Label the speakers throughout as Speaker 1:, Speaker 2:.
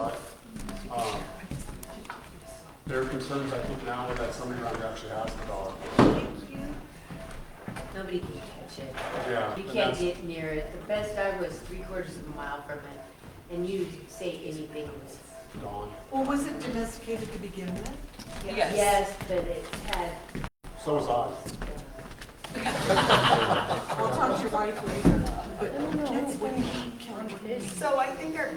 Speaker 1: but their concerns, I think now that somebody around here actually has the dog.
Speaker 2: Nobody can catch it.
Speaker 1: Yeah.
Speaker 2: You
Speaker 1: and
Speaker 2: can't
Speaker 1: that's-
Speaker 2: get near it. The best dog was 3/4 of a mile from it, and you say anything was.
Speaker 1: Gone.
Speaker 3: Well, was it domesticated to begin with?
Speaker 4: Yes.
Speaker 2: Yes, but it had.
Speaker 1: So was I.
Speaker 3: I'll talk to your wife later, but that's when he killed.
Speaker 4: So I think our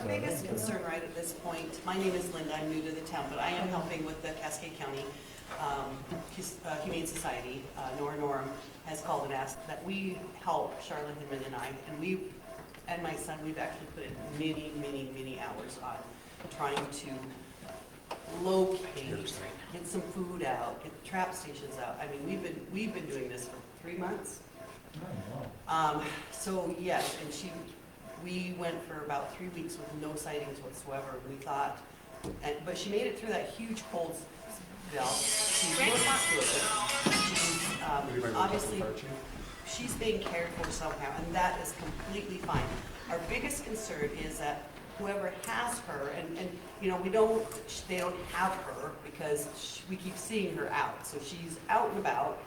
Speaker 4: biggest concern right at this point, my name is Linda, I'm new to the town, but I am helping with the Cascade County Humane Society. Nora Norm has called and asked that we help Charlotte Hinman and I, and my son, we've actually put in many hours on trying to locate, get some food out, get the trap stations out. I mean, we've been doing this for 3 months. So yes, and we went for about 3 weeks with no sightings whatsoever. We thought, but she made it through that huge cold spell. She looks good. She's obviously, she's being cared for somehow, and that is completely fine. Our biggest concern is that whoever has her, and you know, they don't have her because we keep seeing her out. So she's out and about,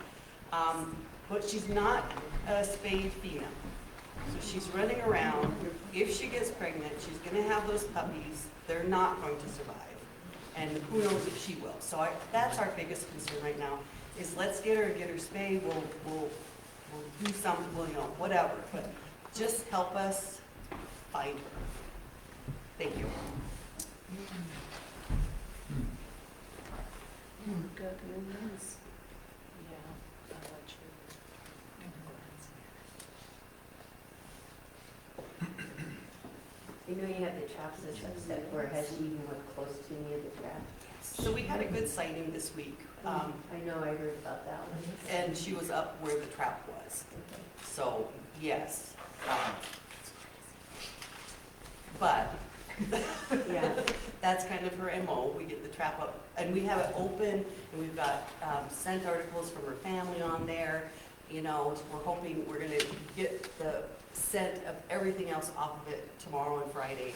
Speaker 4: but she's not a spayed female. So she's running around. If she gets pregnant, she's going to have those puppies. They're not going to survive. And who knows if she will. So that's our biggest concern right now, is let's get her and get her spayed. We'll do something, you know, whatever. But just help us find her. Thank you.
Speaker 2: You know you have the traps and stuff set for. Has she even went close to any of the traps?
Speaker 4: So we had a good sighting this week.
Speaker 2: I know, I heard about that one.
Speaker 4: And she was up where the trap was.
Speaker 2: Okay.
Speaker 4: So, yes. But
Speaker 2: Yeah.
Speaker 4: that's kind of her MO. We get the trap up and we have it open, and we've got scent articles from her family on there. You know, we're hoping we're going to get the scent of everything else off of it tomorrow and Friday,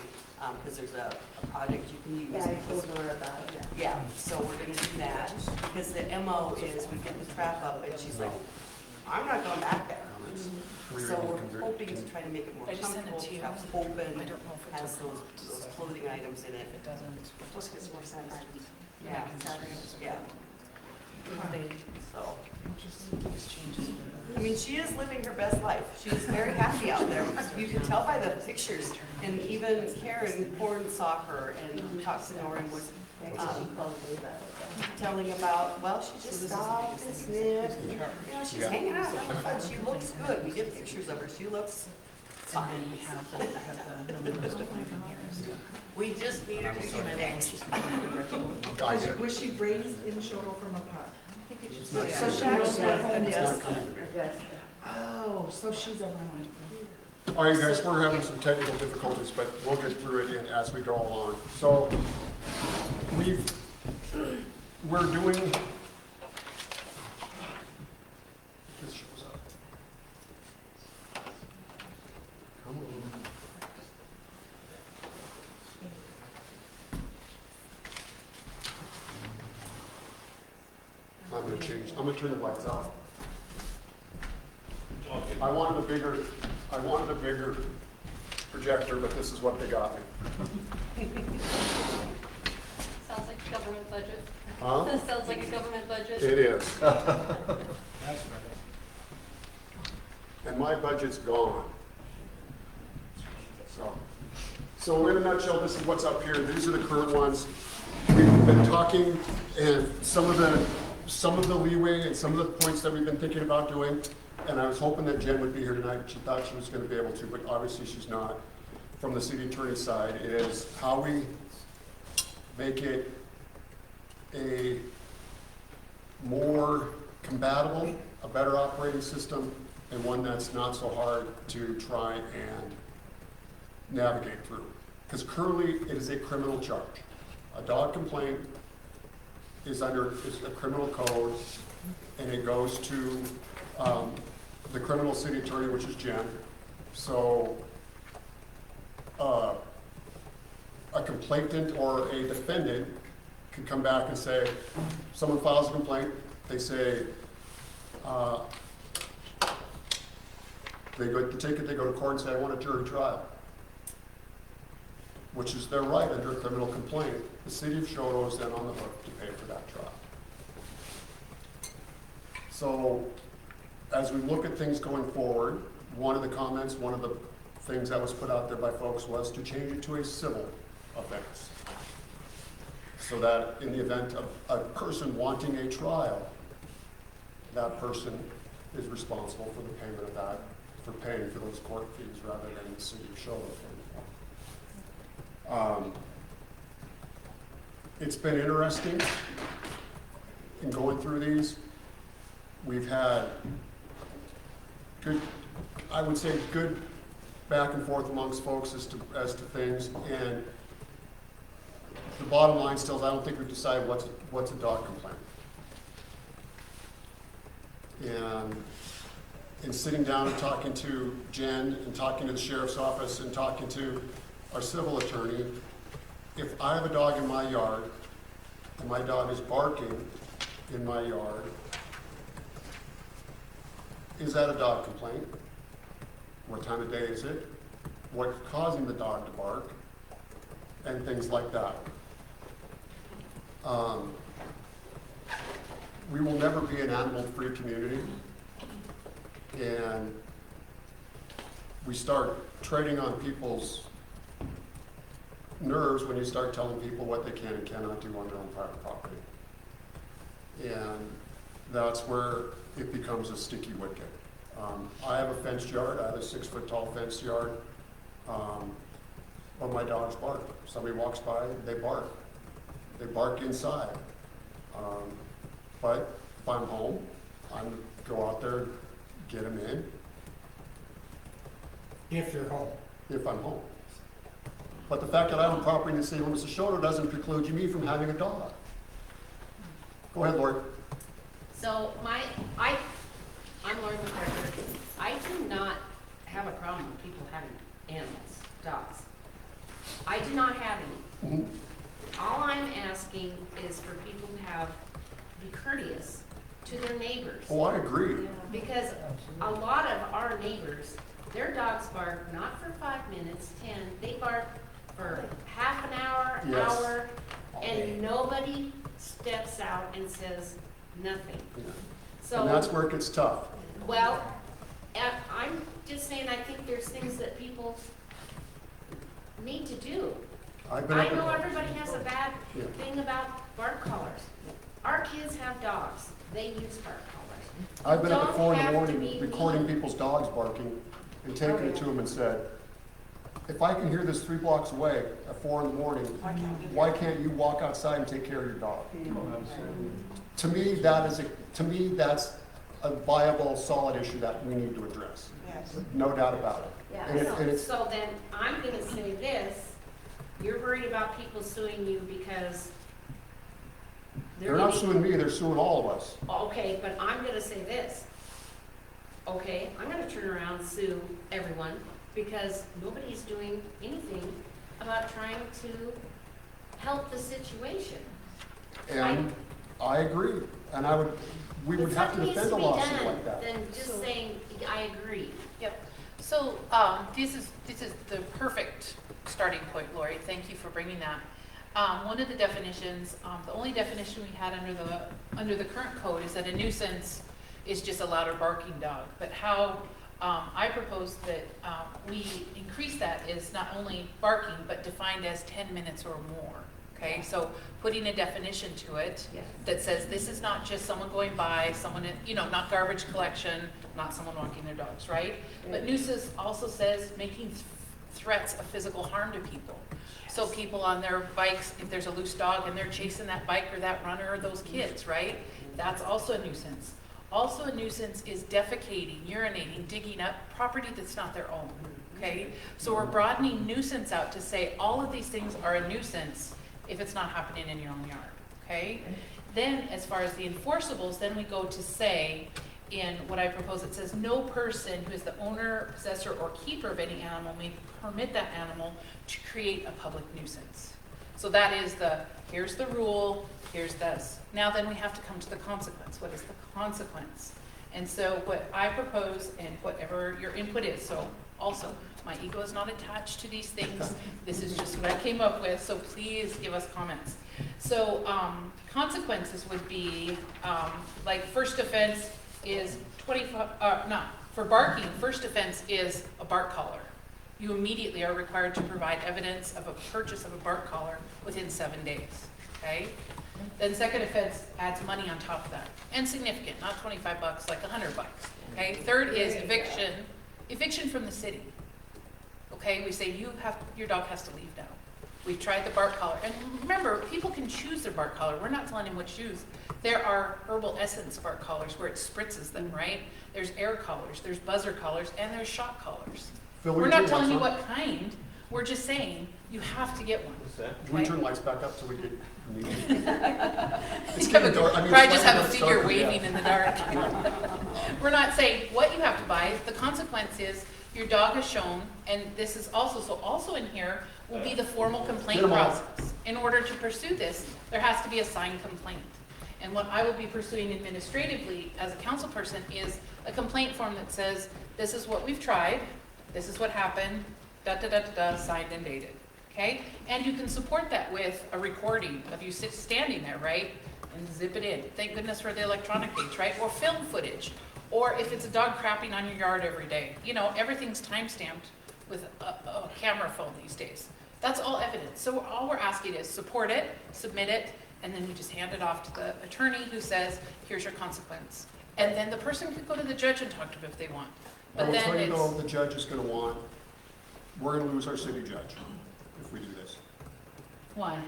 Speaker 4: because there's a project you can use.
Speaker 2: Yeah, I told Nora about it.
Speaker 4: Yeah, so we're gonna do that, because the MO is we get the trap up, and she's like, I'm not going back there. So we're hoping to try to make it more
Speaker 5: I just sent it
Speaker 4: comfortable,
Speaker 5: to you.
Speaker 4: traps open,
Speaker 5: I don't know if it
Speaker 4: has
Speaker 5: took
Speaker 4: those clothing items in it.
Speaker 5: If it doesn't.
Speaker 4: Plus gets more scent.
Speaker 5: Yeah,
Speaker 4: Yeah,
Speaker 5: exactly.
Speaker 4: yeah,
Speaker 5: They
Speaker 4: so,
Speaker 5: just changes.
Speaker 4: I mean, she is living her best life. She's very happy out there. You can tell by the pictures, and even Karen Horn saw her and talked to Nora and was
Speaker 2: She called me about it.
Speaker 4: telling about, well, she just stopped and sniffed. You know, she's hanging out, having fun. She looks good. We get pictures of her. She looks
Speaker 5: And then
Speaker 4: fine.
Speaker 5: we have the numbers to find from here. So
Speaker 4: We just need her to
Speaker 5: my
Speaker 4: get
Speaker 5: mom was
Speaker 4: fixed.
Speaker 5: just going
Speaker 3: Was she raised in Choteau from a pup?
Speaker 4: So
Speaker 3: So she was at home, yes.
Speaker 2: Yes.
Speaker 3: Oh, so she's around.
Speaker 1: All right, guys, we're having some technical difficulties, but we'll get through it as we go along. So we're doing. This shows up. Come on. I'm gonna turn the lights off. I wanted a bigger projector, but this is what they got me.
Speaker 6: Sounds like a government budget.
Speaker 1: Huh?
Speaker 6: That sounds like a government budget.
Speaker 1: It is. And my budget's gone. So in a nutshell, this is what's up here. These are the current ones. We've been talking, and some of the leeway and some of the points that we've been thinking about doing. And I was hoping that Jen would be here tonight. She thought she was going to be able to, but obviously she's not. From the city attorney's side, is how we make it a more compatible, a better operating system, and one that's not so hard to try and navigate through. Because currently it is a criminal charge. A dog complaint is a criminal code, and it goes to the criminal city attorney, which is Jen. So a complainant or a defendant could come back and say, someone files a complaint, they say, they go to take it, they go to court and say, I want a jury trial, which is their right under a criminal complaint. The city of Choteau is then on the hook to pay for that trial. So, as we look at things going forward, one of the comments, one of the things that was put out there by folks was to change it to a civil offense. So that in the event of a person wanting a trial, that person is responsible for the payment of that, for paying for those court fees rather than the city of Choteau paying for it. It's been interesting in going through these. We've had good, I would say good back and forth amongst folks as to things, and the bottom line still is I don't think we've decided what's a dog complaint. And in sitting down and talking to Jen and talking to the sheriff's office and talking to our civil attorney, if I have a dog in my yard and my dog is barking in my yard, is that a dog complaint? What time of day is it? What's causing the dog to bark? And things like that. We will never be an animal-free community. And we start trading on people's nerves when you start telling people what they can and cannot do on their own private property. And that's where it becomes a sticky wicket. I have a fenced yard. I have a 6-foot-tall fenced yard. But my dogs bark. Somebody walks by, they bark. They bark inside. But if I'm home, I'm go out there, get them in.
Speaker 7: If you're home.
Speaker 1: If I'm home. But the fact that I own property in the city limits of Choteau doesn't preclude me from having a dog. Go ahead, Lord.
Speaker 8: So I'm Lori McCartney. I do not have a problem with people having animals, dogs. I do not have any.
Speaker 1: Mm-hmm.
Speaker 8: All I'm asking is for people to be courteous to their neighbors.
Speaker 1: Oh, I agree.
Speaker 8: Because a lot of our neighbors, their dogs bark not for 5 minutes, 10, they bark for half an hour,
Speaker 1: Yes.
Speaker 8: hour, and nobody steps out and says nothing.
Speaker 1: Yeah.
Speaker 8: So,
Speaker 1: And that's where it gets tough.
Speaker 8: well, I'm just saying, I think there's things that people need to do.
Speaker 1: I've been
Speaker 8: I
Speaker 1: up
Speaker 8: know
Speaker 1: at,
Speaker 8: everybody has a bad
Speaker 1: Yeah.
Speaker 8: thing about bark collars. Our kids have dogs, they use bark collars.
Speaker 1: I've been up at
Speaker 8: Don't
Speaker 1: 4 in the
Speaker 8: have to
Speaker 1: morning
Speaker 8: be
Speaker 1: recording
Speaker 8: mean.
Speaker 1: people's dogs barking and taking it to them and said, if I can hear this 3 blocks away at 4 in the morning, why can't you walk outside and take care of your dog? To me, that's a viable, solid issue that we need to address.
Speaker 3: Yes.
Speaker 1: No doubt about it.
Speaker 8: Yeah,
Speaker 1: And it's,
Speaker 8: so then I'm gonna say this, you're worried about people suing you because
Speaker 1: they're not
Speaker 8: getting-
Speaker 1: suing me, they're suing all of us.
Speaker 8: Okay, but I'm gonna say this. Okay, I'm gonna turn around and sue everyone because nobody's doing anything about trying to help the situation.
Speaker 1: And I agree. And we would have to defend a lawsuit like that.
Speaker 8: Then just saying, I agree.
Speaker 5: Yep. So this is the perfect starting point, Lori. Thank you for bringing that. One of the definitions, the only definition we had under the current code is that a nuisance is just a loud or barking dog. But how I propose that we increase that is not only barking, but defined as 10 minutes or more. Okay, so putting a definition to it
Speaker 8: Yes.
Speaker 5: that says this is not just someone going by, someone, not garbage collection, not someone walking their dogs, right? But nuisance also says making threats of physical harm to people. So people on their bikes, if there's a loose dog and they're chasing that bike or that runner or those kids, right? That's also a nuisance. Also a nuisance is defecating, urinating, digging up property that's not their own, okay? So we're broadening nuisance out to say all of these things are a nuisance if it's not happening in your own yard, okay? Then as far as the enforceables, then we go to say in what I propose, it says, no person who is the owner, possessor, or keeper of any animal may permit that animal to create a public nuisance. So that is here's the rule, here's this. Now then we have to come to the consequence. What is the consequence? And so what I propose, and whatever your input is, so also, my ego is not attached to these things. This is just what I came up with, so please give us comments. So consequences would be, like first offense is for barking, first offense is a bark collar. You immediately are required to provide evidence of a purchase of a bark collar within 7 days, okay? Then second offense adds money on top of that, and significant, not $25, like $100, okay? Third is eviction from the city. Okay, we say your dog has to leave now. We've tried the bark collar, and remember, people can choose their bark collar. We're not telling them what to choose. There are herbal essence bark collars where it spritzes them, right? There's air collars, there's buzzer collars, and there's shock collars. We're not telling you what kind. We're just saying you have to get one.
Speaker 1: Can we turn lights back up so we can?
Speaker 5: Probably just have a figure waving in the dark. We're not saying what you have to buy. The consequence is your dog has shown, and this is also in here will be the formal complaint process. In order to pursue this, there has to be a signed complaint. And what I will be pursuing administratively as a council person is a complaint form that says, this is what we've tried, this is what happened, signed and dated. Okay? And you can support that with a recording of you standing there, right? And zip it in. Thank goodness for the electronic age, right? Or film footage. Or if it's a dog crapping on your yard every day. You know, everything's time-stamped with a camera phone these days. That's all evidence. So all we're asking is support it, submit it, and then we just hand it off to the attorney who says, here's your consequence. And then the person can go to the judge and talk to him if they want.
Speaker 1: I
Speaker 5: But
Speaker 1: will
Speaker 5: then
Speaker 1: tell you
Speaker 5: it's,
Speaker 1: though, the judge is gonna want, we're gonna lose our city judge if we do this.
Speaker 5: why?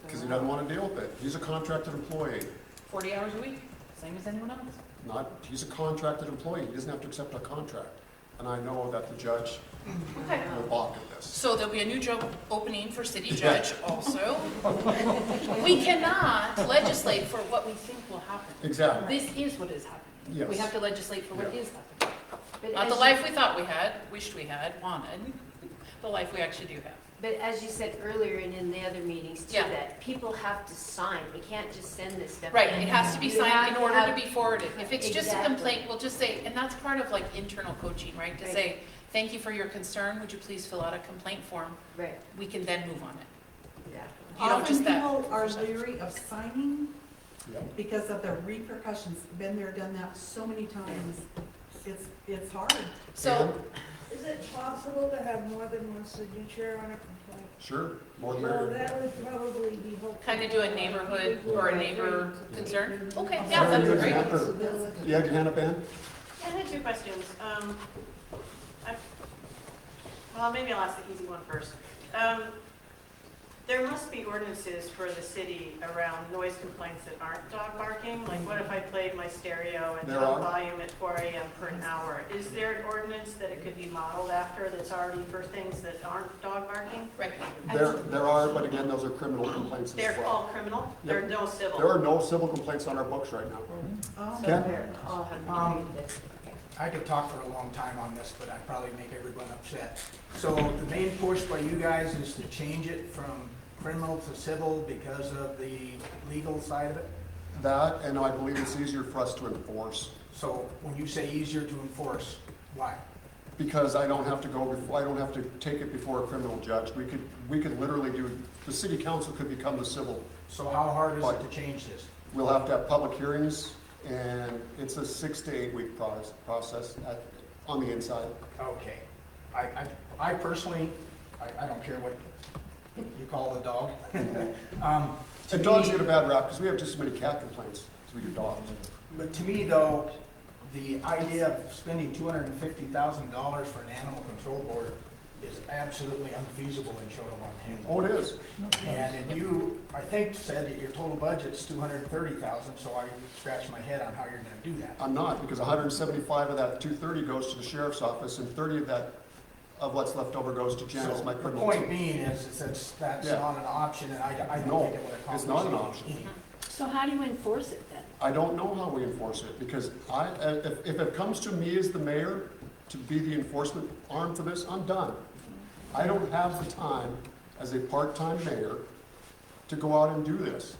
Speaker 1: Because he doesn't wanna deal with it. He's a contracted employee.
Speaker 5: 40 hours a week, same as anyone else.
Speaker 1: He's a contracted employee. He doesn't have to accept a contract. And I know that the judge
Speaker 5: Okay.
Speaker 1: will balk at this.
Speaker 5: So there'll be a new job opening for city judge also. We cannot legislate for what we think will happen.
Speaker 1: Exactly.
Speaker 5: This is what is happening.
Speaker 1: Yes.
Speaker 5: We have to legislate for what
Speaker 1: Yeah.
Speaker 5: is happening.
Speaker 2: But
Speaker 5: Not
Speaker 2: as
Speaker 5: the
Speaker 2: you-
Speaker 5: life we thought we had, wished we had, wanted, the life we actually do have.
Speaker 2: But as you said earlier and in the other meetings too,
Speaker 5: Yeah.
Speaker 2: that people have to sign. We can't just send this stuff.
Speaker 5: Right,
Speaker 2: in.
Speaker 5: it has to be
Speaker 2: You
Speaker 5: signed
Speaker 2: have
Speaker 5: in
Speaker 2: to
Speaker 5: order
Speaker 2: have-
Speaker 5: to be forwarded. If it's just a
Speaker 2: Exactly.
Speaker 5: complaint, we'll just say, and that's part of like internal coaching, right? To
Speaker 2: Right.
Speaker 5: say, thank you for your concern, would you please fill out a complaint form?
Speaker 2: Right,
Speaker 5: We can then move on it.
Speaker 2: exactly.
Speaker 5: You know,
Speaker 3: Often
Speaker 5: just that.
Speaker 3: people are leery of signing
Speaker 1: Yeah.
Speaker 3: because of the repercussions. Been there, done that so many times. It's hard.
Speaker 5: So,
Speaker 7: Is it possible to have more than one signature on a complaint?
Speaker 1: Sure, more than
Speaker 7: Well,
Speaker 1: merrier.
Speaker 7: that would probably be helpful.
Speaker 5: kind of do a neighborhood or a neighbor concern? Okay, yeah,
Speaker 1: Sarah,
Speaker 5: that's
Speaker 1: you had
Speaker 5: great.
Speaker 1: your hand up? You had your hand up, Ann?
Speaker 6: I had two questions. Well, maybe I'll ask the easy one first. There must be ordinances for the city around noise complaints that aren't dog barking. Like what if I played my stereo at
Speaker 1: There
Speaker 6: top
Speaker 1: are.
Speaker 6: volume at 4 a.m. per an hour? Is there an ordinance that it could be modeled after that's already for things that aren't dog barking?
Speaker 5: Right.
Speaker 1: There are, but again, those are criminal complaints as
Speaker 6: They're
Speaker 1: well.
Speaker 6: all criminal?
Speaker 1: Yep.
Speaker 6: There's no civil?
Speaker 1: There are no civil complaints on our books right now.
Speaker 3: Oh,
Speaker 2: So
Speaker 1: Ken?
Speaker 2: they're all have to agree with this. Okay.
Speaker 9: I could talk for a long time on this, but I'd probably make everyone upset. So the main push by you guys is to change it from criminal to civil because of the legal side of it?
Speaker 1: That, and I believe it's easier for us to enforce,
Speaker 9: So when you say easier to enforce, why?
Speaker 1: because I don't have to go before, I don't have to take it before a criminal judge. We could literally do, the city council could become the civil.
Speaker 9: So how hard is it to change this?
Speaker 1: We'll have to have public hearings, and it's a 6 to 8 week process on the inside.
Speaker 9: Okay. I personally, I don't care what you call the dog. To
Speaker 1: And dogs
Speaker 9: me-
Speaker 1: get a bad rap, because we have just as many cat complaints as we do dogs.
Speaker 9: But to me, though, the idea of spending $250,000 for an animal control board is absolutely unfeasible in Choteau, Montana.
Speaker 1: Oh, it is.
Speaker 9: And you, I think, said that your total budget's $230,000, so I scratched my head on how you're gonna do that.
Speaker 1: I'm not, because 175 of that 230 goes to the sheriff's office, and 30 of that, of what's left over goes to Janice,
Speaker 9: So
Speaker 1: my
Speaker 9: the
Speaker 1: criminal.
Speaker 9: point being is that's
Speaker 1: Yeah.
Speaker 9: not an option, and I don't
Speaker 1: No,
Speaker 9: think it would accomplish
Speaker 1: it's not an
Speaker 9: any-
Speaker 1: option.
Speaker 9: any.
Speaker 2: So how do you enforce it then?
Speaker 1: I don't know how we enforce it, because if it comes to me as the mayor to be the enforcement arm for this, I'm done. I don't have the time as a part-time mayor to go out and do this.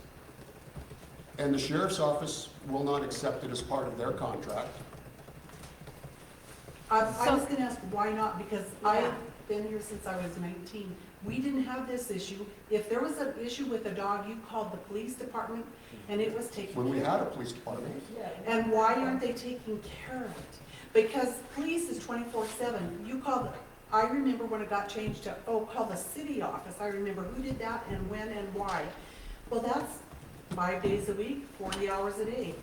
Speaker 1: And the sheriff's office will not accept it as part of their contract.
Speaker 3: I was gonna ask, why not? Because
Speaker 2: Yeah.
Speaker 3: I've been here since I was 19. We didn't have this issue. If there was an issue with a dog, you called the police department and it was taken care of.
Speaker 1: When we had a police department,
Speaker 3: And why aren't they taking care of it? Because police is 24/7. You call, I remember when it got changed to, call the city office. I remember who did that and when and why. Well, that's 5 days a week, 40 hours a day.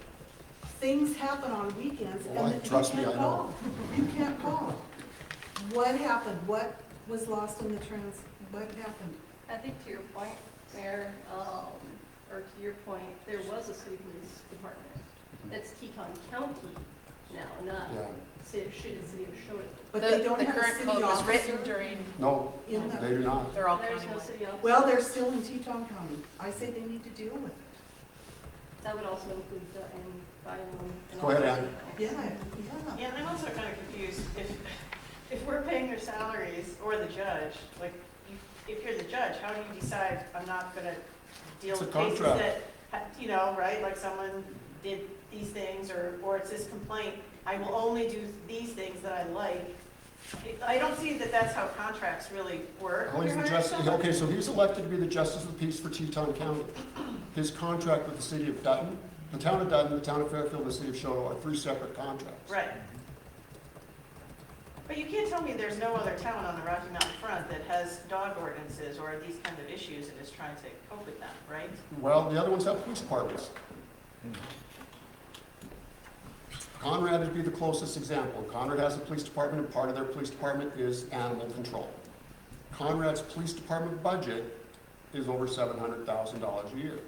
Speaker 3: Things happen on weekends
Speaker 1: Well,
Speaker 3: and you
Speaker 1: trust me,
Speaker 3: can't
Speaker 1: I know.
Speaker 3: call. You can't call. What happened? What was lost in the what happened?
Speaker 6: I think to your point, Mayor, or to your point, there was a city police department. It's Teton County now, not
Speaker 1: yeah.
Speaker 6: city of Choteau.
Speaker 3: But
Speaker 5: The-
Speaker 3: they don't
Speaker 5: the
Speaker 3: have a
Speaker 5: current
Speaker 3: city
Speaker 5: code was
Speaker 3: officer
Speaker 5: written during,
Speaker 1: No,
Speaker 3: in
Speaker 1: they
Speaker 3: the,
Speaker 1: do not.
Speaker 5: they're all
Speaker 6: There's no
Speaker 5: countywide.
Speaker 6: city officer.
Speaker 3: well, they're still in Teton County. I say they need to deal with it.
Speaker 6: That would also include the, and fire and.
Speaker 1: Go ahead,
Speaker 6: all
Speaker 1: Ann.
Speaker 6: that.
Speaker 3: Yeah, yeah.
Speaker 10: Yeah, and I'm also kind of confused, if we're paying their salaries or the judge, like, if you're the judge, how do you decide I'm not gonna deal
Speaker 1: It's a
Speaker 10: with cases
Speaker 1: contract.
Speaker 10: that, you know, right, like someone did these things, or it's this complaint, I will only do these things that I like. I don't see that that's how contracts really work.
Speaker 1: Oh, he's the justice, okay, so he's elected to be the justice of the peace for Teton County. His contract with the city of Dutton, the town of Dutton, the town of Fairfield, and the city of Choteau are 3 separate contracts.
Speaker 10: Right. But you can't tell me there's no other town on the Rocky Mountain front that has dog ordinances or these kind of issues and is trying to cope with them, right?
Speaker 1: Well, the other ones have police departments. Conrad would be the closest example. Conrad has a police department, and part of their police department is animal control. Conrad's police department budget is over $700,000 a year.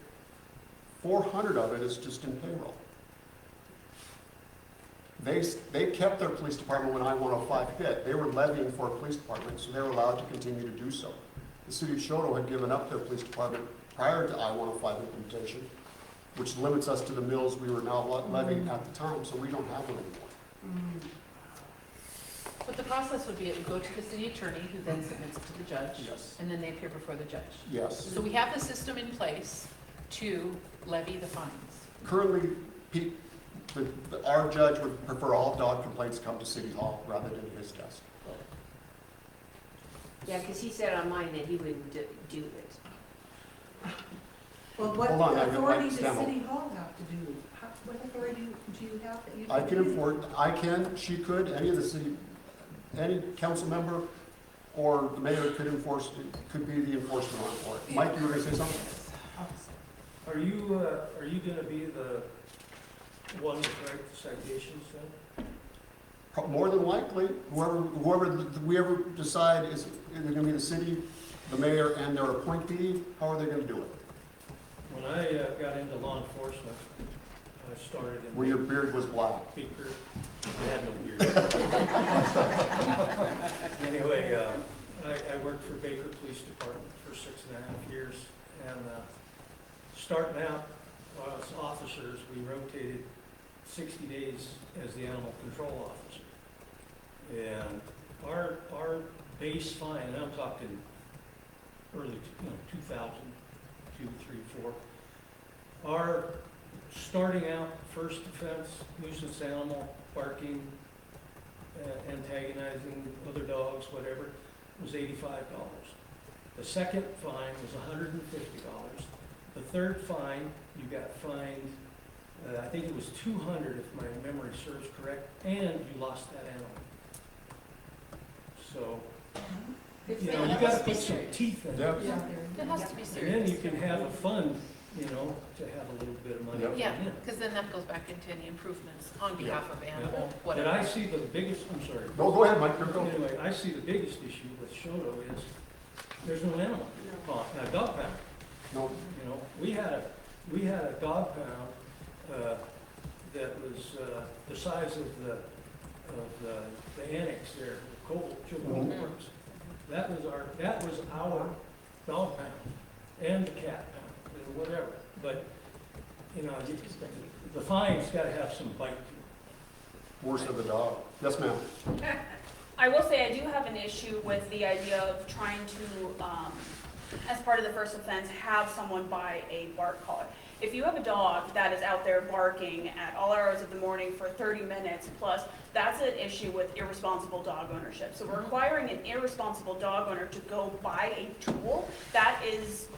Speaker 1: 400 of it is just in payroll. They kept their police department when I-105 hit. They were levying for a police department, so they were allowed to continue to do so. The city of Choteau had given up their police department prior to I-105 implementation, which limits us to the mills we were now levying at the time, so we don't have one anymore.
Speaker 5: But the process would be, it would go to the city attorney, who then submits it to the judge.
Speaker 1: Yes.
Speaker 5: And then they appear before the judge.
Speaker 1: Yes.
Speaker 5: So we have the system in place to levy the fines.
Speaker 1: Currently, our judge would prefer all dog complaints come to City Hall rather than his desk.
Speaker 2: Yeah, because he said on mine that he wouldn't do it.
Speaker 3: Well, what
Speaker 1: Hold on, I got
Speaker 3: authority
Speaker 1: my
Speaker 3: does
Speaker 1: demo.
Speaker 3: City Hall have to do? What authority do you have that you?
Speaker 1: I can enforce, she could, any of the city, any council member or the mayor could enforce, could be the enforcement arm for it. Mike, you were gonna say something?
Speaker 11: Are you gonna be the one to write the citations then?
Speaker 1: More than likely, whoever we ever decide is gonna be the city, the mayor, and their appointee, how are they gonna do it?
Speaker 11: When I got into law enforcement, I started in.
Speaker 1: Where your beard was black.
Speaker 11: Baker. I had no beard. Anyway, I worked for Baker Police Department for 6.5 years, and starting out, as officers, we rotated 60 days as the animal control officer. And our base fine, and I'm talking early, 2000, 2, 3, 4, our starting out first offense, nuisance animal, barking, antagonizing other dogs, whatever, was $85. The second fine was $150. The third fine, you got fined, I think it was $200 if my memory serves correct, and you lost that animal. So, you know, you gotta put some teeth in it.
Speaker 1: Yep.
Speaker 5: It has to be
Speaker 11: And
Speaker 5: serious.
Speaker 11: then you can have a fund, to have a little bit of money.
Speaker 1: Yep.
Speaker 5: Yeah,
Speaker 11: come in.
Speaker 5: because then that goes back into any improvements on behalf of
Speaker 11: Yeah.
Speaker 5: animal,
Speaker 11: But
Speaker 5: whatever.
Speaker 11: I see the biggest, I'm sorry.
Speaker 1: No, go ahead, Mike, you're going.
Speaker 11: Anyway, I see the biggest issue with Choteau is there's no animal, dog pound.
Speaker 1: No,
Speaker 11: We had a dog pound that was the size of the annex there, the Choteau Works. That was our dog pound and the cat pound, and whatever. But you know, the fine's gotta have some bite to it.
Speaker 1: Worse of the dog. Yes, ma'am.
Speaker 12: I will say I do have an issue with the idea of trying to, as part of the first offense, have someone buy a bark collar. If you have a dog that is out there barking at all hours of the morning for 30 minutes plus, that's an issue with irresponsible dog ownership. So requiring an irresponsible dog owner to go buy a tool, that is,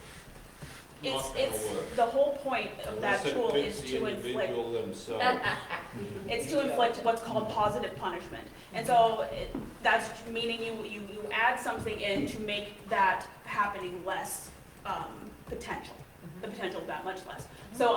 Speaker 12: it's, the whole point of that tool is to inflict, it's to inflict what's called positive punishment. And so that's meaning you add something in to make that happening less potential, the potential of that much less. So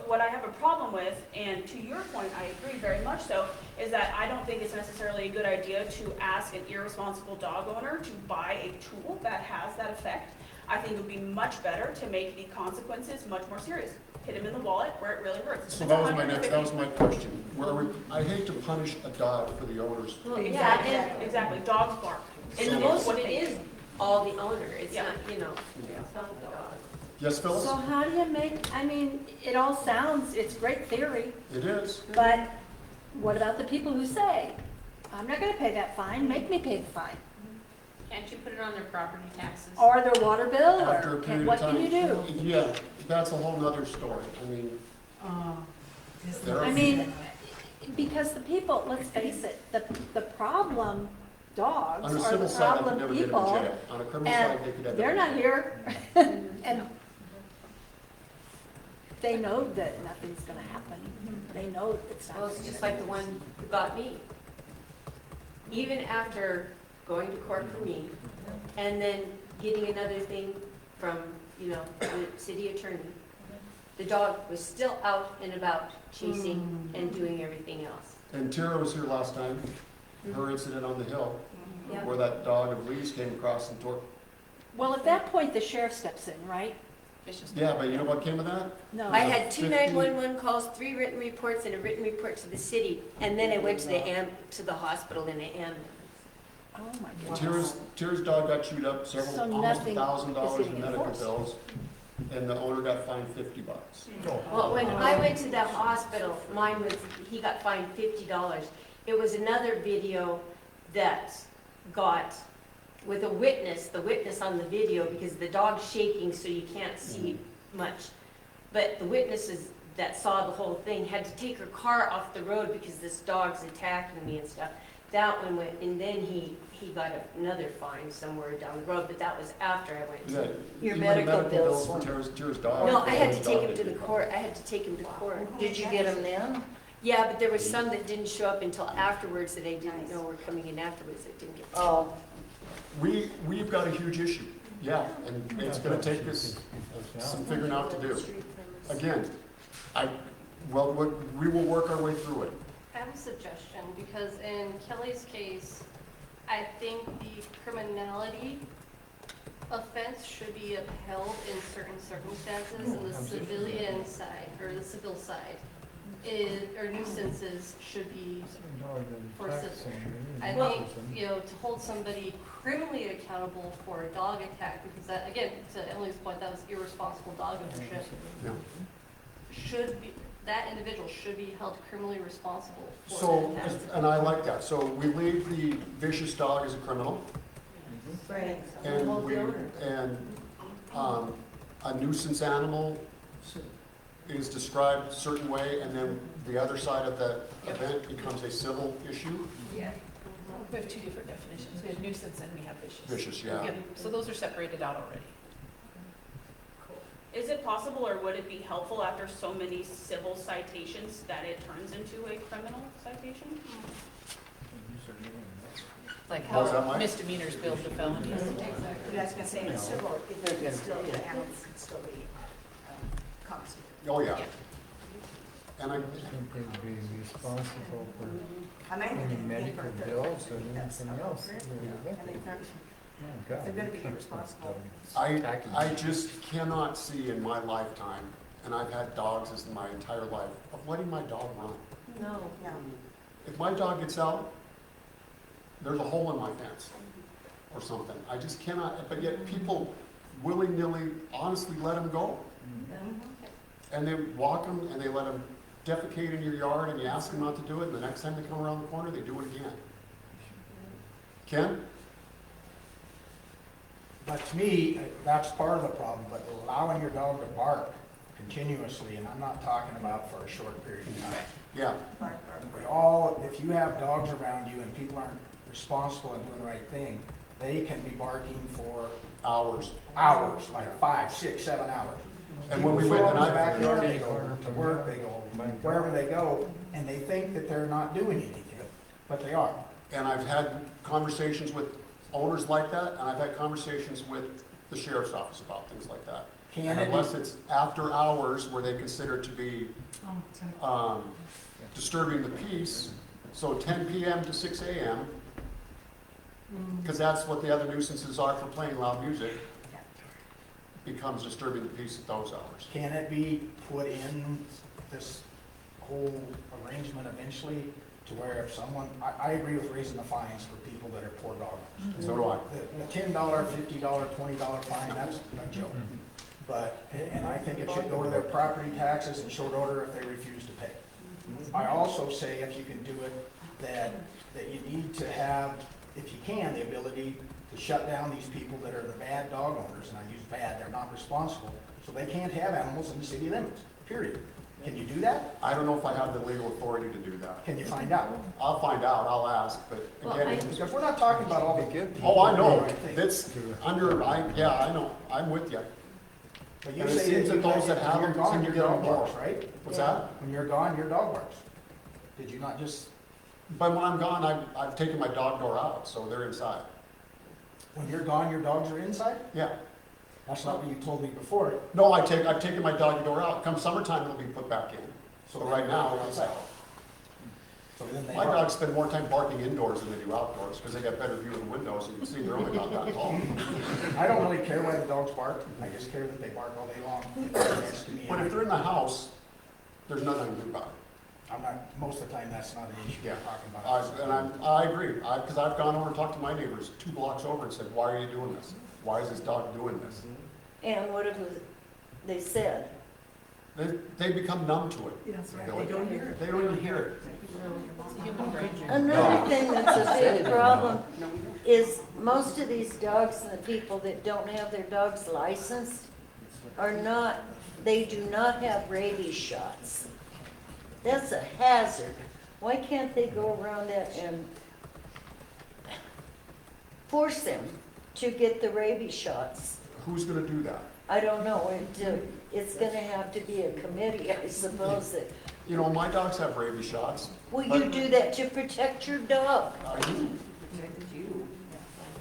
Speaker 12: what I have a problem with, and to your point, I agree very much so, is that I don't think it's necessarily a good idea to ask an irresponsible dog owner to buy a tool that has that effect. I think it would be much better to make the consequences much more serious. Hit him in the wallet where it really hurts.
Speaker 1: So that was my question. I hate to punish a dog for the owner's.
Speaker 12: Exactly, dogs bark.
Speaker 2: And most of it is all the owner, it's
Speaker 12: Yeah.
Speaker 2: not,
Speaker 12: It's not the dog.
Speaker 1: Yes, Phyllis?
Speaker 13: So how do you make, I mean, it all sounds, it's great theory,
Speaker 1: It is.
Speaker 13: but what about the people who say, I'm not gonna pay that fine, make me pay the fine?
Speaker 8: Can't you put it on their property taxes?
Speaker 13: Or their water bill,
Speaker 1: After a
Speaker 13: or
Speaker 1: period
Speaker 13: what
Speaker 1: of
Speaker 13: can you do?
Speaker 1: Yeah, that's a whole nother story. I mean, there
Speaker 13: I
Speaker 1: are-
Speaker 13: mean, because the people, let's face it, the problem dogs
Speaker 1: on a
Speaker 13: are
Speaker 1: civil
Speaker 13: the
Speaker 1: side, I could
Speaker 13: problem
Speaker 1: never get in
Speaker 13: people.
Speaker 1: jail. On a criminal
Speaker 13: And
Speaker 1: side, they could have.
Speaker 13: they're not here. And they know that nothing's gonna happen. They know it's not.
Speaker 2: Well, it's just like the one who got me. Even after going to court for me, and then getting another thing from, the city attorney, the dog was still out and about chasing and doing everything else.
Speaker 1: And Tara was here last time, her incident on the hill,
Speaker 2: Yeah.
Speaker 1: where that dog of Lee's came across and tore.
Speaker 13: Well, at that point, the sheriff steps in, right?
Speaker 1: Yeah, but you know what came of that?
Speaker 13: No.
Speaker 2: I had two
Speaker 1: 50
Speaker 2: 911 calls, 3 written reports, and a written report to the city, and then I went to the hospital in an ambulance.
Speaker 13: Oh, my
Speaker 1: And
Speaker 13: goodness.
Speaker 1: Tara's dog got chewed up
Speaker 13: So
Speaker 1: almost
Speaker 13: nothing
Speaker 1: $1,000
Speaker 13: is
Speaker 1: in
Speaker 13: getting
Speaker 1: medical
Speaker 13: enforced.
Speaker 1: bills, and the owner got fined $50.
Speaker 2: Well, when I went to the hospital, he got fined $50. It was another video that got, with a witness, the witness on the video, because the dog's shaking so you can't see much. But the witnesses that saw the whole thing had to take her car off the road because this dog's attacking me and stuff. That one went, and then he got another fine somewhere down the road, but that was after I went
Speaker 1: Yeah,
Speaker 2: to your
Speaker 1: even
Speaker 2: medical bills.
Speaker 1: for Tara's dog.
Speaker 2: No, I had to take him to the court, I had to take him to court.
Speaker 4: Did you get them then?
Speaker 2: Yeah, but there was some that didn't show up until afterwards that I didn't know were coming in afterwards that didn't get.
Speaker 4: Oh.
Speaker 1: We've got a huge issue, yeah, and it's gonna take us some figuring out to do. Again, we will work our way through it.
Speaker 6: I have a suggestion, because in Kelly's case, I think the criminality offense should be upheld in certain circumstances, and the civilian side, or the civil side, or nuisances should be for civil. I think, to hold somebody criminally accountable for a dog attack, because that, again, to Emily's point, that was irresponsible dog ownership,
Speaker 1: Yeah.
Speaker 6: that individual should be held criminally responsible for
Speaker 1: So,
Speaker 6: that attack.
Speaker 1: and I like that, so we leave the vicious dog as a criminal,
Speaker 2: Right.
Speaker 1: and a nuisance animal is described a certain way, and then the other side of the event becomes a civil issue.
Speaker 5: Yeah. We have two different definitions. We have nuisance and we have vicious.
Speaker 1: Vicious, yeah.
Speaker 5: Yep, so those are separated out already.
Speaker 12: Is it possible, or would it be helpful after so many civil citations that it turns into a criminal citation?
Speaker 5: Like
Speaker 1: Oh, is that
Speaker 5: how
Speaker 1: Mike?
Speaker 5: misdemeanors build to felonies.
Speaker 7: But I was gonna say, in civil, it can still, the animals can still be confiscated.
Speaker 1: Oh, yeah. And I,
Speaker 14: They'd be responsible for
Speaker 7: And I think
Speaker 14: any
Speaker 7: they
Speaker 14: medical
Speaker 7: for
Speaker 14: bills or
Speaker 7: that's
Speaker 14: anything
Speaker 7: not
Speaker 14: else.
Speaker 7: appropriate. And they're gonna be responsible.
Speaker 1: I just cannot see in my lifetime, and I've had dogs as my entire life, of letting my dog run.
Speaker 2: No.
Speaker 7: Yeah.
Speaker 1: If my dog gets out, there's a hole in my fence or something. I just cannot, but yet people willy-nilly honestly let him go. and they walk them, and they let them defecate in your yard, and you ask them not to do it, and the next time they come around the corner, they do it again. Ken?
Speaker 9: But to me, that's part of the problem, but allowing your dog to bark continuously, and I'm not talking about for a short period of time.
Speaker 1: Yeah.
Speaker 9: We all, if you have dogs around you and people aren't responsible and doing the right thing, they can be barking for
Speaker 1: Hours.
Speaker 9: hours, like 5, 6, 7 hours.
Speaker 1: And when we
Speaker 9: People
Speaker 1: went,
Speaker 9: throw
Speaker 1: and
Speaker 9: them in the
Speaker 1: I,
Speaker 9: backyard, they go to work, they go wherever they go, and they think that they're not doing anything, but they are.
Speaker 1: and I've had conversations with owners like that, and I've had conversations with the sheriff's office about things like that.
Speaker 9: Can
Speaker 1: And
Speaker 9: it be-
Speaker 1: unless it's after hours where they consider it to be disturbing the peace, so 10 PM to 6 AM, because that's what the other nuisances are for playing loud music, becomes disturbing the peace at those hours.
Speaker 9: Can it be put in this whole arrangement eventually to where if someone, I agree with raising the fines for people that are poor dog owners.
Speaker 1: So do I.
Speaker 9: The $10, $50, $20 fine, that's a joke. But, and I think it should go to their property taxes in short order if they refuse to pay. I also say if you can do it, that you need to have, if you can, the ability to shut down these people that are the bad dog owners, and I use bad, they're not responsible, so they can't have animals in the city limits, period. Can you do that?
Speaker 1: I don't know if I have the legal authority to do that.
Speaker 9: Can you find out?
Speaker 1: I'll find out, I'll ask, but
Speaker 2: Well,
Speaker 1: again,
Speaker 2: I-
Speaker 1: it's-
Speaker 9: Because we're not talking about all the good people.
Speaker 1: oh, I know,
Speaker 9: doing the right thing.
Speaker 1: it's under, yeah, I know, I'm with you.
Speaker 9: But you
Speaker 1: and it
Speaker 9: say
Speaker 1: seems
Speaker 9: that
Speaker 1: that those that have
Speaker 9: when you're
Speaker 1: them
Speaker 9: gone,
Speaker 1: seem to
Speaker 9: your
Speaker 1: get
Speaker 9: dog
Speaker 1: them
Speaker 9: barks,
Speaker 1: more.
Speaker 9: right?
Speaker 1: What's that?
Speaker 9: When you're gone, your dog barks. Did you not just,
Speaker 1: But when I'm gone, I've taken my dog door out, so they're inside.
Speaker 9: when you're gone, your dogs are inside?
Speaker 1: Yeah.
Speaker 9: That's not what you told me before.
Speaker 1: No, I've taken my dog door out. Come summertime, it'll be put back in. So
Speaker 9: then
Speaker 1: right now,
Speaker 9: they're
Speaker 1: it's
Speaker 9: outside. So then they
Speaker 1: my
Speaker 9: bark.
Speaker 1: dogs spend more time barking indoors than they do outdoors, because they got better view of the windows, and you can see they're only about that tall.
Speaker 9: I don't really care why the dogs bark. I just care that they bark all day long. They're next to me.
Speaker 1: But
Speaker 9: and
Speaker 1: if they're in the house, there's nothing I can do about it.
Speaker 9: I'm not, most of the time, that's not an issue
Speaker 1: Yeah.
Speaker 9: we're talking about.
Speaker 1: And I agree, because I've gone over and talked to my neighbors 2 blocks over and said, why are you doing this? Why is this dog doing this?
Speaker 15: And what have they said?
Speaker 1: They become numb to it.
Speaker 3: Yes, right,
Speaker 1: Billy.
Speaker 3: they don't hear it.
Speaker 1: They don't even hear it.
Speaker 15: Another thing that's a big problem is most of these dogs and the people that don't have their dogs licensed are not, they do not have rabies shots. That's a hazard. Why can't they go around that and force them to get the rabies shots?
Speaker 1: Who's gonna do that?
Speaker 15: I don't know, it's gonna have to be a committee, I suppose, that,
Speaker 1: You know, my dogs have rabies shots.
Speaker 15: will you do that to protect your dog?
Speaker 1: I do.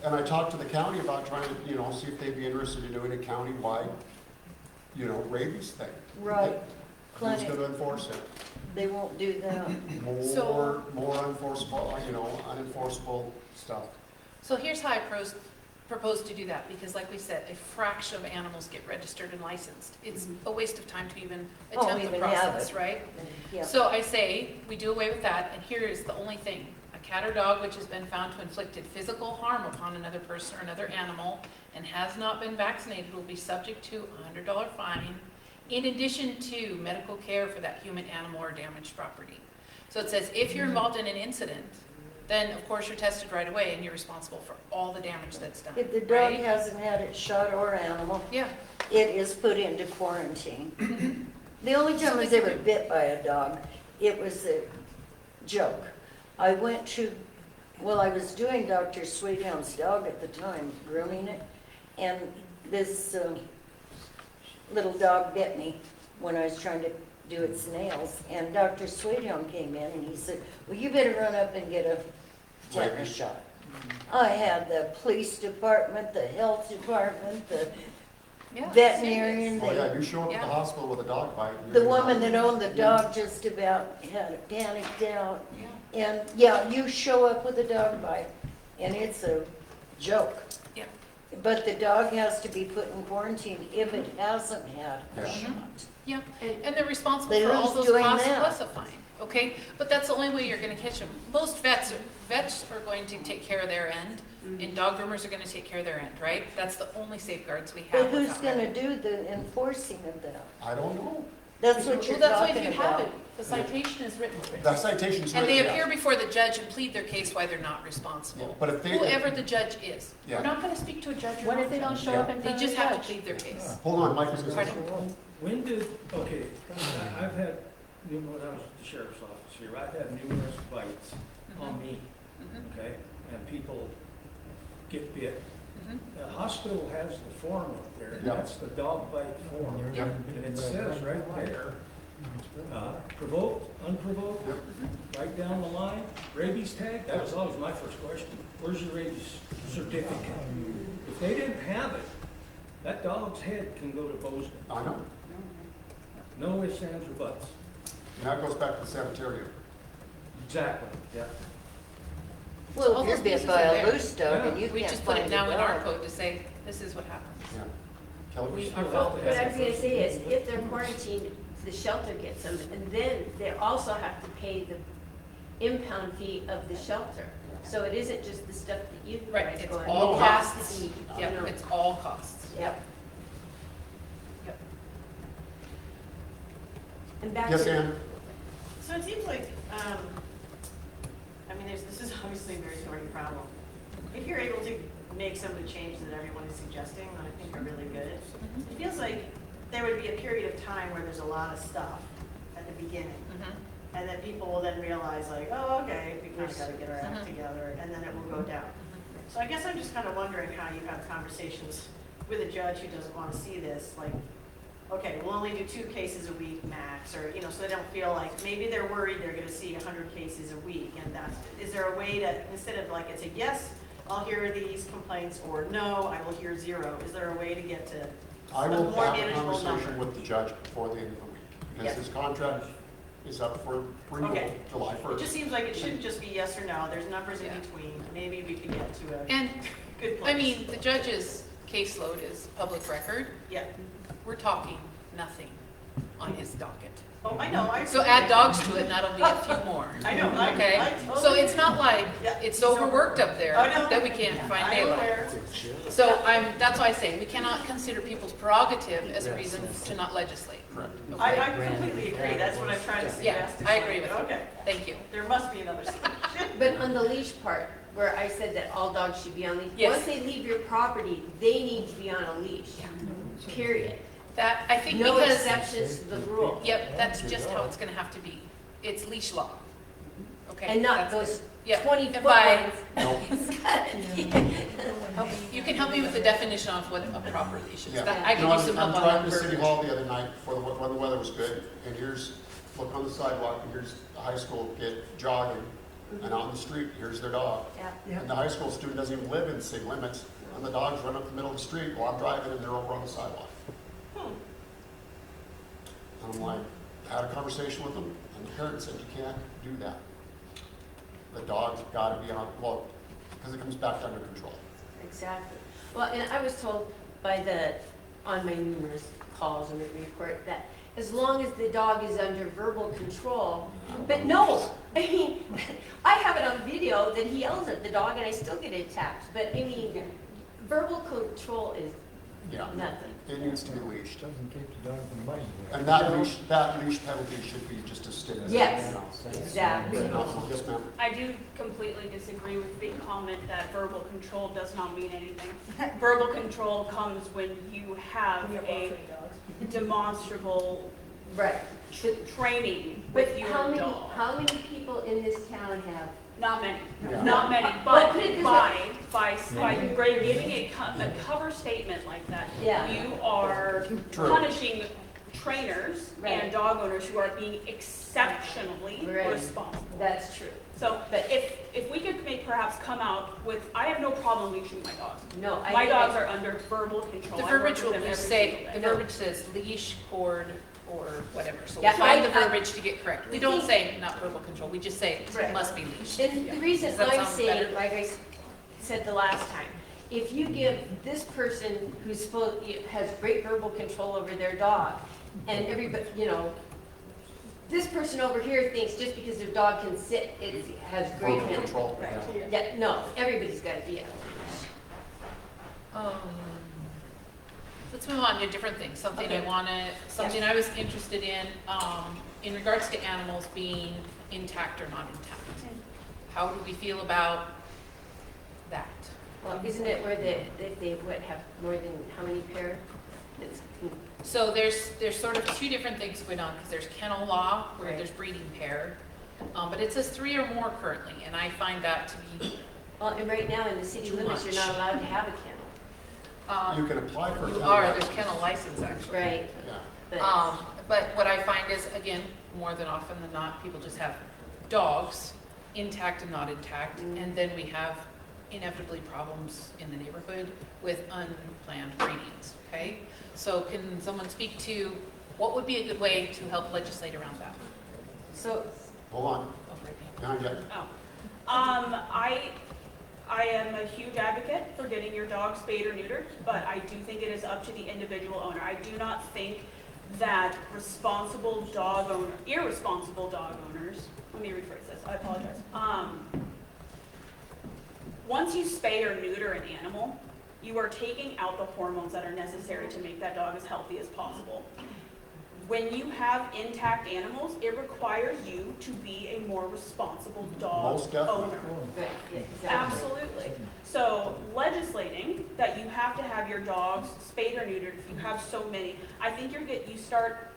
Speaker 1: And I talked to the county about trying to, see if they'd be interested in doing a county-wide, rabies thing.
Speaker 15: Right,
Speaker 1: Who's
Speaker 15: clinic,
Speaker 1: gonna enforce it?
Speaker 15: they won't do that.
Speaker 5: So-
Speaker 1: More unenforceable, unenforceable stuff.
Speaker 5: So here's how I propose to do that, because like we said, a fraction of animals get registered and licensed. It's a waste of time to even
Speaker 15: Oh,
Speaker 5: attempt the
Speaker 15: even have
Speaker 5: process,
Speaker 15: it.
Speaker 5: right?
Speaker 15: Yeah.
Speaker 5: So I say, we do away with that, and here is the only thing. A cat or dog which has been found to inflicted physical harm upon another person or another animal and has not been vaccinated will be subject to a $100 fine, in addition to medical care for that human, animal, or damaged property. So it says, if you're involved in an incident, then of course you're tested right away and you're responsible for all the damage that's done,
Speaker 15: If the dog
Speaker 5: right?
Speaker 15: hasn't had it shot or animal,
Speaker 5: Yeah,
Speaker 15: it is put into quarantine. The only time I was ever bit by a dog, it was a joke. I went to, I was doing Dr. Sweethound's dog at the time, grooming it, and this little dog bit me when I was trying to do its nails, and Dr. Sweethound came in and he said, well, you better run up and get a tetanus shot. I had the police department, the health department, the
Speaker 5: yeah.
Speaker 15: veterinarian,
Speaker 1: Oh, yeah,
Speaker 15: the
Speaker 1: you show up at
Speaker 5: Yeah.
Speaker 1: the hospital with a dog bite. and
Speaker 15: the
Speaker 1: you're-
Speaker 15: woman that owned the dog just about had panicked out.
Speaker 5: Yeah.
Speaker 15: And, yeah, you show up with a dog bite, and it's a joke.
Speaker 5: Yeah.
Speaker 15: But the dog has to be put in quarantine if it hasn't had a
Speaker 1: Yeah.
Speaker 15: shot.
Speaker 5: Yeah, and they're responsible
Speaker 15: They
Speaker 5: for all
Speaker 15: lose
Speaker 5: those
Speaker 15: doing
Speaker 5: costs
Speaker 15: that.
Speaker 5: plus a fine, okay? But that's the only way you're gonna catch them. Most vets are going to take care of their end, and dog groomers are gonna take care of their end, right? That's the only safeguards we
Speaker 15: But
Speaker 5: have.
Speaker 15: who's
Speaker 5: with that.
Speaker 15: gonna do the enforcing of that?
Speaker 1: I don't know.
Speaker 15: That's what you're
Speaker 5: Well, that's why if
Speaker 15: talking
Speaker 5: you have
Speaker 15: about.
Speaker 5: it, the citation is written.
Speaker 1: That citation's
Speaker 5: And
Speaker 1: written,
Speaker 5: they
Speaker 1: yeah.
Speaker 5: appear before the judge and plead their case why they're not
Speaker 1: Yeah,
Speaker 5: responsible.
Speaker 1: but if they,
Speaker 5: Whoever the judge is.
Speaker 1: Yeah.
Speaker 5: We're not gonna speak to a judge or
Speaker 13: What
Speaker 5: not
Speaker 13: if they don't
Speaker 5: judge.
Speaker 13: show up in
Speaker 5: They
Speaker 13: front of
Speaker 5: just
Speaker 13: the
Speaker 5: have to
Speaker 13: judge?
Speaker 5: plead their case.
Speaker 1: hold on, Mike was gonna
Speaker 5: Pardon?
Speaker 1: say.
Speaker 11: When did, okay, I've had, when I was at the sheriff's office here, I've had numerous bites on me,
Speaker 5: Mhm,
Speaker 11: okay? And people get bit.
Speaker 5: mhm.
Speaker 11: The hospital has the form up there, and
Speaker 1: Yeah.
Speaker 11: that's the dog bite form.
Speaker 1: Yeah.
Speaker 11: And it says right there, provoked, unprovoked, right down the line, rabies tag, that was always my first question. Where's your rabies certificate? If they didn't have it, that dog's head can go to Bozeman.
Speaker 1: I know,
Speaker 11: No ifs, ands, or buts.
Speaker 1: and that goes back to the sanitarium.
Speaker 11: Exactly, yeah.
Speaker 15: Well,
Speaker 5: All
Speaker 15: if you're
Speaker 5: those
Speaker 15: bit
Speaker 5: pieces
Speaker 15: by
Speaker 5: are
Speaker 15: a
Speaker 5: there.
Speaker 15: loose dog and you
Speaker 5: We
Speaker 15: can't
Speaker 5: just put it
Speaker 15: find the
Speaker 5: now in our
Speaker 15: dog.
Speaker 5: code to say, this is what happens.
Speaker 1: Yeah. Kelly,
Speaker 5: We
Speaker 1: was-
Speaker 5: are
Speaker 11: Well,
Speaker 5: both.
Speaker 2: What I was gonna say is, if they're quarantined, the shelter gets them, and then they also have to pay the impound fee of the shelter. So it isn't just the stuff that you
Speaker 5: Right,
Speaker 2: guys
Speaker 5: it's
Speaker 2: go and
Speaker 5: all
Speaker 2: it has to
Speaker 5: costs.
Speaker 2: be, you
Speaker 5: Yep,
Speaker 2: know.
Speaker 5: it's all costs.
Speaker 2: Yep. And back
Speaker 1: yes,
Speaker 2: to,
Speaker 1: Ann?
Speaker 10: So it seems like, I mean, this is obviously a very thorny problem. If you're able to make some of the changes that everyone is suggesting, that I think are really good, it feels like there would be a period of time where there's a lot of stuff at the beginning.
Speaker 5: Mhm.
Speaker 10: And then people will then realize like, oh, okay, we kind of got to get our act
Speaker 5: Mhm.
Speaker 10: together, and then it will go down. So I guess I'm just kind of wondering how you have conversations with a judge who doesn't want to see this, like, okay, we'll only do 2 cases a week max, or, you know, so they don't feel like, maybe they're worried they're gonna see 100 cases a week, and that's, is there a way to, instead of like, it's a yes, I'll hear these complaints, or no, I will hear 0, is there a way to get to
Speaker 1: I
Speaker 10: a
Speaker 1: will
Speaker 10: more
Speaker 1: have a
Speaker 10: manageable
Speaker 1: conversation
Speaker 10: number?
Speaker 1: with the judge before the end of the week, because
Speaker 10: Yes.
Speaker 1: his contract is up for renewal
Speaker 10: Okay.
Speaker 1: July
Speaker 10: It
Speaker 1: 1st.
Speaker 10: just seems like it shouldn't just be yes or no, there's numbers in
Speaker 5: Yeah.
Speaker 10: between, maybe we could get to a
Speaker 5: And,
Speaker 10: good place.
Speaker 5: I mean, the judge's caseload is public record.
Speaker 10: Yeah,
Speaker 5: We're talking nothing on his docket.
Speaker 10: oh, I know, I.
Speaker 5: So add dogs to it and that'll be a few more.
Speaker 10: I know, I
Speaker 5: Okay?
Speaker 10: totally
Speaker 5: So it's not like
Speaker 10: Yeah.
Speaker 5: it's overworked up there
Speaker 10: I know.
Speaker 5: that we can't find
Speaker 10: I'm
Speaker 5: daylight.
Speaker 10: aware.
Speaker 5: So that's why I say we cannot consider people's prerogative as a reason to not legislate.
Speaker 1: Correct.
Speaker 10: I completely agree, that's what I'm trying to
Speaker 5: Yeah,
Speaker 10: suggest. is
Speaker 5: I
Speaker 10: like,
Speaker 5: agree with you.
Speaker 10: Okay,
Speaker 5: Thank you.
Speaker 10: there must be another solution.
Speaker 2: but on the leash part, where I said that all dogs should be on leash,
Speaker 5: Yes.
Speaker 2: once they leave your property, they need to be on a leash, period.
Speaker 5: That, I think
Speaker 2: No
Speaker 5: because,
Speaker 2: exceptions to the rule.
Speaker 5: yep, that's just how it's gonna have to be. It's leash law. Okay?
Speaker 2: And not
Speaker 5: that's
Speaker 2: those
Speaker 5: it. Yeah,
Speaker 2: 20-foot
Speaker 5: if I-
Speaker 2: ones.
Speaker 1: No,
Speaker 5: You can help me with the definition of what a proper leash is.
Speaker 1: yeah.
Speaker 5: That- I
Speaker 1: No,
Speaker 5: can use some
Speaker 1: I'm
Speaker 5: help on
Speaker 1: driving
Speaker 5: that
Speaker 1: to City
Speaker 5: verbiage.
Speaker 1: Hall the other night when the weather was good, and here's, look on the sidewalk, and here's a high school kid jogging, and out in the street, here's their dog.
Speaker 2: Yeah.
Speaker 1: And the high school student doesn't even live in city limits, and the dogs run up the middle of the street while I'm driving, and they're over on the sidewalk. And I'm like, had a conversation with them, and the parent said, you can't do that. The dog's gotta be on, well, because it comes back under control.
Speaker 2: Exactly. Well, and I was told on my numerous calls and written report, that as long as the dog is under verbal control, but no, I mean, I have it on video that he yells at the dog and I still get attacked, but I mean, verbal control is
Speaker 1: Yeah.
Speaker 2: nothing.
Speaker 1: It needs to be leashed.
Speaker 14: Doesn't keep the dog from biting.
Speaker 1: And that leash penalty should be just as stiff as.
Speaker 2: Yes, exactly.
Speaker 1: Yes, ma'am.
Speaker 12: I do completely disagree with the comment that verbal control does not mean anything. Verbal control comes when you have a demonstrable
Speaker 2: Right.
Speaker 12: training
Speaker 2: But
Speaker 12: with your dog.
Speaker 2: how many people in this town have?
Speaker 12: Not many,
Speaker 1: Yeah.
Speaker 12: not many,
Speaker 2: Well,
Speaker 12: but
Speaker 2: put it this
Speaker 12: by
Speaker 2: way.
Speaker 12: giving a cover statement like that,
Speaker 2: Yeah.
Speaker 12: you are
Speaker 1: True.
Speaker 12: punishing trainers
Speaker 2: Right.
Speaker 12: and dog owners who are being exceptionally
Speaker 2: Right.
Speaker 12: responsible.
Speaker 2: That's true.
Speaker 12: So, but if we could perhaps come out with, I have no problem leashing my dogs.
Speaker 2: No, I.
Speaker 12: My
Speaker 2: think
Speaker 12: dogs
Speaker 2: I-
Speaker 12: are under verbal control.
Speaker 5: The
Speaker 12: I work
Speaker 5: verbiage
Speaker 12: with
Speaker 5: will
Speaker 12: them every
Speaker 5: say,
Speaker 12: single
Speaker 5: the
Speaker 12: day.
Speaker 5: verbiage says leash, cord, or whatever. So
Speaker 2: Yeah,
Speaker 5: we'll find the
Speaker 2: I-
Speaker 5: verbiage to get correct. We don't say not verbal control, we just say
Speaker 2: Right.
Speaker 5: must be leashed.
Speaker 2: And the reason
Speaker 5: Does that
Speaker 2: I'm
Speaker 5: sound
Speaker 2: saying,
Speaker 5: better?
Speaker 2: like I said the last time, if you give this person who's has great verbal control over their dog, and everybody, this person over here thinks just because their dog can sit, it has great
Speaker 1: Verbal
Speaker 2: mental.
Speaker 1: control.
Speaker 2: Right. Yeah, no, everybody's gotta be.
Speaker 5: Um, The let's move on to different things, something I wanna, something I was interested in regards to animals being intact or not intact. How do we feel about that?
Speaker 2: Well, isn't it where if they would have more than how many pair? It's-
Speaker 5: So there's sort of two different things going on, because there's kennel law, where
Speaker 2: Right.
Speaker 5: there's breeding pair, but it says 3 or more currently, and I find that to be,
Speaker 2: Well, and right now in the city
Speaker 5: Too
Speaker 2: limits, you're
Speaker 5: much.
Speaker 2: not allowed to have a kennel.
Speaker 1: You can apply for a
Speaker 5: you
Speaker 1: kennel.
Speaker 5: are, there's kennel license actually.
Speaker 2: Right.
Speaker 1: Yeah.
Speaker 5: But what I find is, again, more than often than not, people just have dogs, intact and not intact, and then we have inevitably problems in the neighborhood with unplanned breedings, okay? So can someone speak to what would be a good way to help legislate around that?
Speaker 2: So,
Speaker 1: Hold on.
Speaker 5: Oh, right.
Speaker 1: Behind you.
Speaker 12: I am a huge advocate for getting your dog spayed or neutered, but I do think it is up to the individual owner. I do not think that irresponsible dog owners, let me rephrase this, I apologize. Once you spay or neuter an animal, you are taking out the hormones that are necessary to make that dog as healthy as possible. When you have intact animals, it requires you to be a more responsible dog
Speaker 1: Most definitely.
Speaker 12: owner.
Speaker 2: right, yeah, exactly.
Speaker 12: Absolutely. So legislating that you have to have your dogs spayed or neutered, if you have so many, I think you start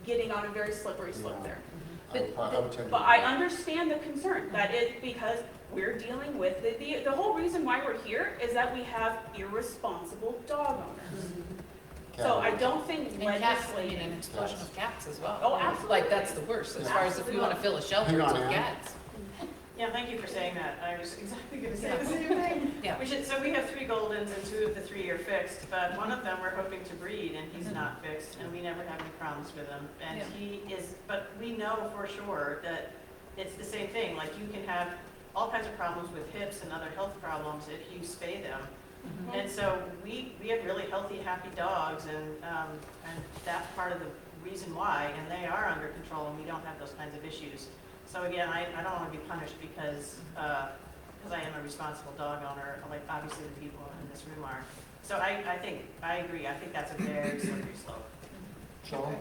Speaker 12: getting on a very slippery slope there.
Speaker 1: I would tend to.
Speaker 12: But I understand the concern, that is because we're dealing with, the whole reason why we're here is that we have irresponsible dog owners. So I don't think
Speaker 5: And cats, I mean,
Speaker 12: legislating.
Speaker 5: an explosion of cats as well.
Speaker 12: Oh, absolutely.
Speaker 5: Like, that's the worst, as far as if you wanna fill a shelter,
Speaker 1: Hang
Speaker 5: it's
Speaker 1: on,
Speaker 5: with
Speaker 1: Ann.
Speaker 5: cats.
Speaker 10: Yeah, thank you for saying that. I was exactly gonna say the same thing.
Speaker 5: Yeah.
Speaker 10: So we have 3 Goldens and 2 of the 3 are fixed, but one of them we're hoping to breed and he's not fixed and we never have any problems with him. And
Speaker 5: Yeah.
Speaker 10: he is, but we know for sure that it's the same thing, like you can have all kinds of problems with hips and other health problems if you spay them. And so we have really healthy, happy dogs and that's part of the reason why, and they are under control and we don't have those kinds of issues. So again, I don't want to be punished because I am a responsible dog owner, like obviously the people in this room are. So I agree, I think that's a very slippery slope.
Speaker 1: Sean?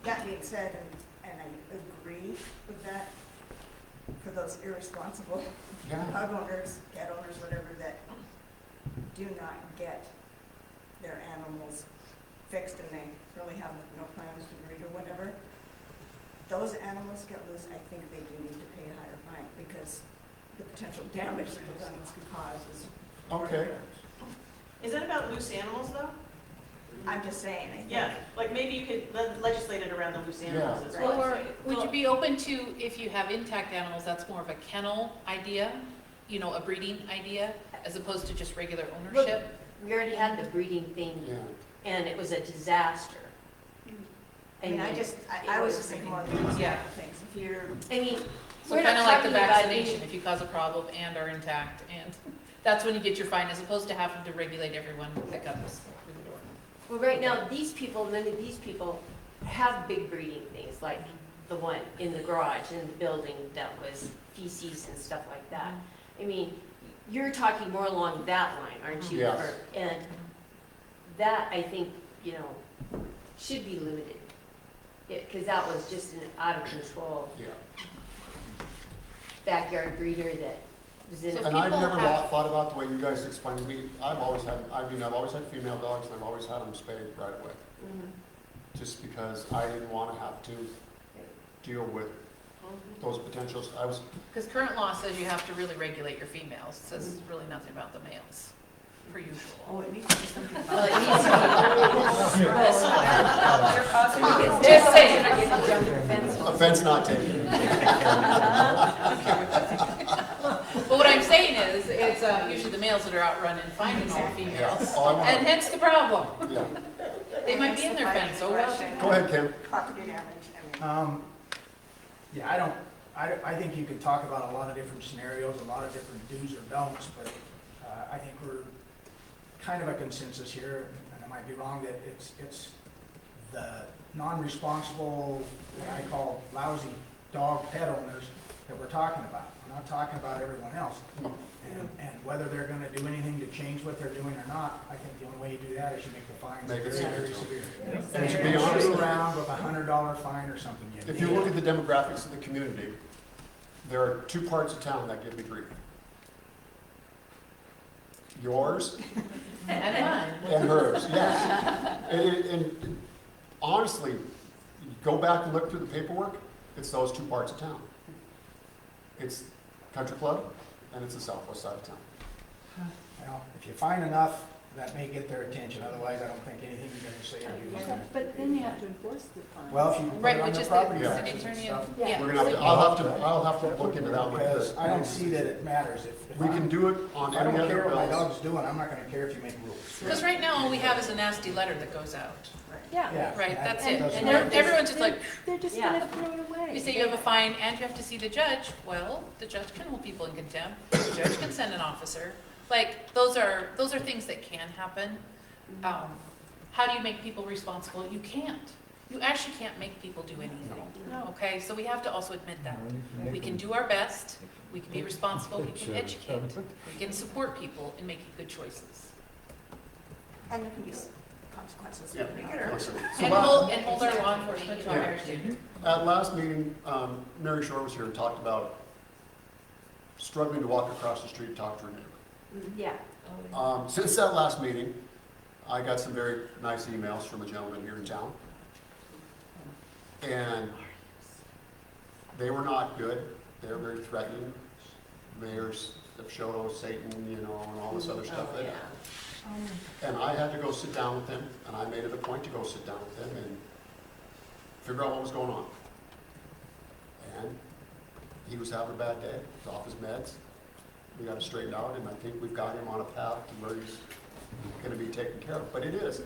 Speaker 7: That being said, and I agree with that, for those irresponsible
Speaker 1: Yeah.
Speaker 7: dog owners, cat owners, whatever, that do not get their animals fixed and they really have no plans to breed or whatever, those animals get loose, I think they do need to pay a higher fine because the potential damage that those animals could cause is.
Speaker 1: Okay.
Speaker 10: Is that about loose animals though?
Speaker 7: I'm just saying, I think.
Speaker 10: Yeah, like maybe you could legislate it around the loose animals as
Speaker 7: Yeah.
Speaker 10: well.
Speaker 5: Or would you be open to, if you have intact animals, that's more of a kennel idea, you know, a breeding idea, as opposed to just regular ownership?
Speaker 2: We already had the breeding thing,
Speaker 1: Yeah.
Speaker 2: and it was a disaster.
Speaker 7: I mean, I was just thinking more than those
Speaker 5: Yeah.
Speaker 7: things.
Speaker 2: If you're, I mean,
Speaker 5: So
Speaker 2: we're not
Speaker 5: kind of like the
Speaker 2: talking about
Speaker 5: vaccination,
Speaker 2: any-
Speaker 5: if you cause a problem and are intact, and that's when you get your fine, as opposed to having to regulate everyone that comes through the door.
Speaker 2: Well, right now, none of these people have big breeding things, like the one in the garage, in the building that was feces and stuff like that. I mean, you're talking more along that line, aren't you?
Speaker 1: Yes.
Speaker 2: And that, I think, you know, should be limited. Because that was just an out of control
Speaker 1: Yeah.
Speaker 2: backyard breeder that was in.
Speaker 5: So
Speaker 1: And I've
Speaker 5: people
Speaker 1: never
Speaker 5: have-
Speaker 1: thought about the way you guys explained to me. I've always had female dogs and I've always had them spayed right away.
Speaker 2: Mhm.
Speaker 1: Just because I didn't want to have to deal with those potentials.
Speaker 5: Because current law says you have to really regulate your females, it says really nothing about the males, per usual.
Speaker 7: Oh, it needs to be something.
Speaker 2: Well, it needs to be.
Speaker 5: Just saying.
Speaker 1: Offense not taken.
Speaker 5: But what I'm saying is, it's usually the males that are out running, finding all the females,
Speaker 1: Oh, I wanna-
Speaker 5: and hence the problem.
Speaker 1: Yeah.
Speaker 5: They might be in their fence, oh well.
Speaker 1: Go ahead, Kim.
Speaker 7: Property damage, I mean.
Speaker 9: Yeah, I think you could talk about a lot of different scenarios, a lot of different do's or don'ts, but I think we're kind of a consensus here, and I might be wrong, that it's the non-responsible, what I call lousy dog pet owners that we're talking about. We're not talking about everyone else. And whether they're gonna do anything to change what they're doing or not, I think the only way you do that is you make the fines
Speaker 1: Make it
Speaker 9: very, very
Speaker 1: severe.
Speaker 9: severe.
Speaker 1: And to be
Speaker 9: And
Speaker 1: honest,
Speaker 9: shoot around with $100 fine or something.
Speaker 1: if you look at the demographics of the community, there are two parts of town that give me grief. Yours
Speaker 5: And mine.
Speaker 1: and hers, yes. And honestly, go back and look through the paperwork, it's those two parts of town. It's Country Club and it's the southwest side of town.
Speaker 9: Well, if you find enough, that may get their attention, otherwise I don't think anything you're gonna say or do is gonna.
Speaker 13: But then you have to enforce the fine.
Speaker 9: Well, if you put it
Speaker 5: Right,
Speaker 9: on
Speaker 5: which
Speaker 9: their
Speaker 5: is
Speaker 9: property
Speaker 5: the
Speaker 9: taxes
Speaker 5: city
Speaker 9: and
Speaker 5: attorney,
Speaker 9: stuff.
Speaker 5: yeah.
Speaker 1: We're gonna have to, I'll have to look into that one.
Speaker 9: Because I don't see that it matters. If
Speaker 1: We can do it on
Speaker 9: I don't
Speaker 1: any
Speaker 9: care
Speaker 1: other
Speaker 9: what my
Speaker 1: bills.
Speaker 9: dog's doing, I'm not gonna care if you make rules.
Speaker 5: Because right now, all we have is a nasty letter that goes out,
Speaker 13: Yeah.
Speaker 9: Yeah.
Speaker 5: right?
Speaker 9: that
Speaker 5: That's it.
Speaker 9: doesn't
Speaker 5: And
Speaker 9: matter.
Speaker 5: everyone's just like,
Speaker 13: They're just
Speaker 2: Yeah.
Speaker 13: gonna throw it away.
Speaker 5: you say you have a fine and you have to see the judge. Well, the judge can hold people in contempt. The judge can send an officer. Like, those are things that can happen. How do you make people responsible? You can't. You actually can't make people do anything. Okay, so we have to also admit that. We can do our best, we can be responsible, we can educate, we can support people in making good choices.
Speaker 7: And there can be consequences.
Speaker 1: Yeah. Listen, so
Speaker 5: And
Speaker 1: last-
Speaker 5: hold our law enforcement to our standards.
Speaker 1: At last meeting, Mary Shore was here and talked about struggling to walk across the street and talk to her neighbor.
Speaker 2: Yeah.
Speaker 1: Since that last meeting, I got some very nice emails from a gentleman here in town. And they were not good. They were very threatening. Mayors of Choteau, Satan, and all this other stuff. And I had to go sit down with him, and I made it a point to go sit down with him and figure out what was going on. And he was having a bad day. He was off his meds. We got it straightened out, and I think we've got him on a path to where he's going to be taken care of. But it is.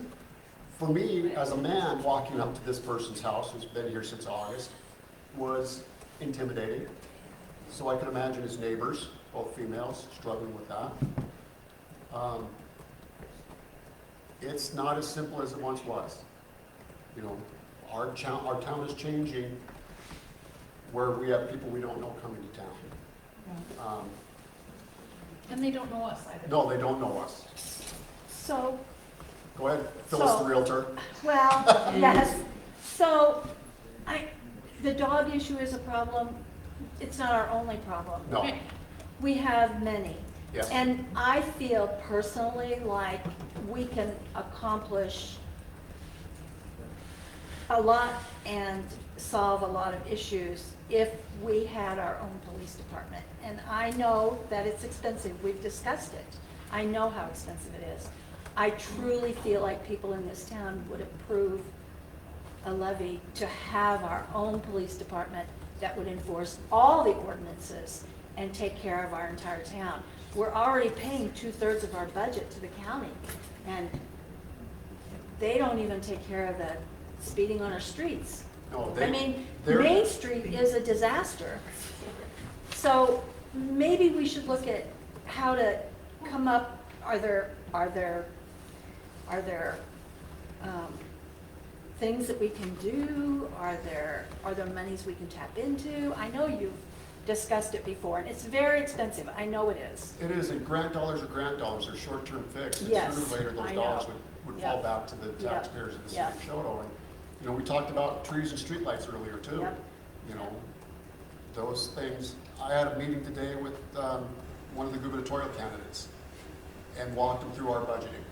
Speaker 1: For me, as a man, walking up to this person's house, who's been here since August, was intimidating. So I can imagine his neighbors, both females, struggling with that. It's not as simple as it once was. Our town is changing where we have people we don't know coming to town.
Speaker 5: And they don't know us either.
Speaker 1: No, they don't know us.
Speaker 13: So,
Speaker 1: Go ahead, Phyllis the Realtor.
Speaker 13: well, yes, so, the dog issue is a problem. It's not our only problem.
Speaker 1: No,
Speaker 13: We have many.
Speaker 1: yes.
Speaker 13: And I feel personally like we can accomplish a lot and solve a lot of issues if we had our own police department. And I know that it's expensive. We've discussed it. I know how expensive it is. I truly feel like people in this town would approve a levy to have our own police department that would enforce all the ordinances and take care of our entire town. We're already paying 2/3 of our budget to the county, and they don't even take care of the speeding on our streets.
Speaker 1: No,
Speaker 13: I mean,
Speaker 1: they're-
Speaker 13: Main Street is a disaster. So maybe we should look at how to come up, are there things that we can do? Are there monies we can tap into? I know you've discussed it before, and it's very expensive. I know it is.
Speaker 1: It is, and grant dollars are grant dollars, they're short-term fix. And
Speaker 13: Yes,
Speaker 1: sooner or later, those
Speaker 13: I
Speaker 1: dollars
Speaker 13: know.
Speaker 1: would
Speaker 13: Yep.
Speaker 1: fall back to the
Speaker 13: Yep.
Speaker 1: taxpayers of the city
Speaker 13: Yep.
Speaker 1: of Choteau. And, we talked about trees and streetlights earlier too.
Speaker 13: Yep.
Speaker 1: Those things. I had a meeting today with one of the gubernatorial candidates and walked them through our budgeting.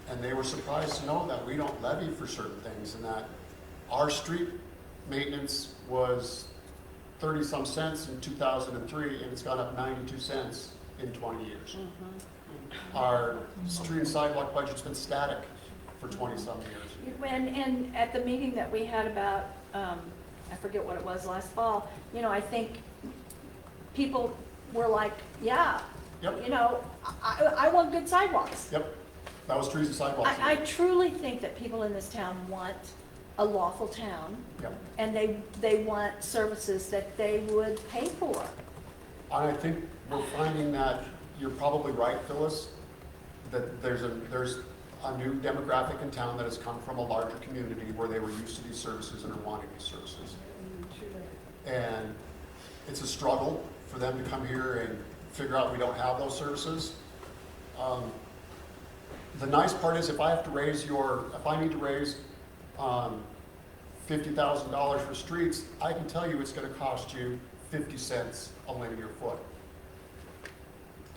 Speaker 1: And they were surprised to know that we don't levy for certain things and that our street maintenance was 30-some cents in 2003 and it's gone up 92 cents in 20 years. Our street and sidewalk budget's been static for 20-some years.
Speaker 13: And at the meeting that we had about, I forget what it was last fall, I think people were like, yeah,
Speaker 1: Yep.
Speaker 13: I want good sidewalks.
Speaker 1: Yep, that was trees and sidewalks.
Speaker 13: I truly think that people in this town want a lawful town,
Speaker 1: Yep.
Speaker 13: and they want services that they would pay for.
Speaker 1: And I think we're finding that you're probably right, Phyllis, that there's a new demographic in town that has come from a larger community where they were used to these services and are wanting these services. And it's a struggle for them to come here and figure out we don't have those services. The nice part is if I need to raise $50,000 for streets, I can tell you it's gonna cost you 50 cents a linear foot.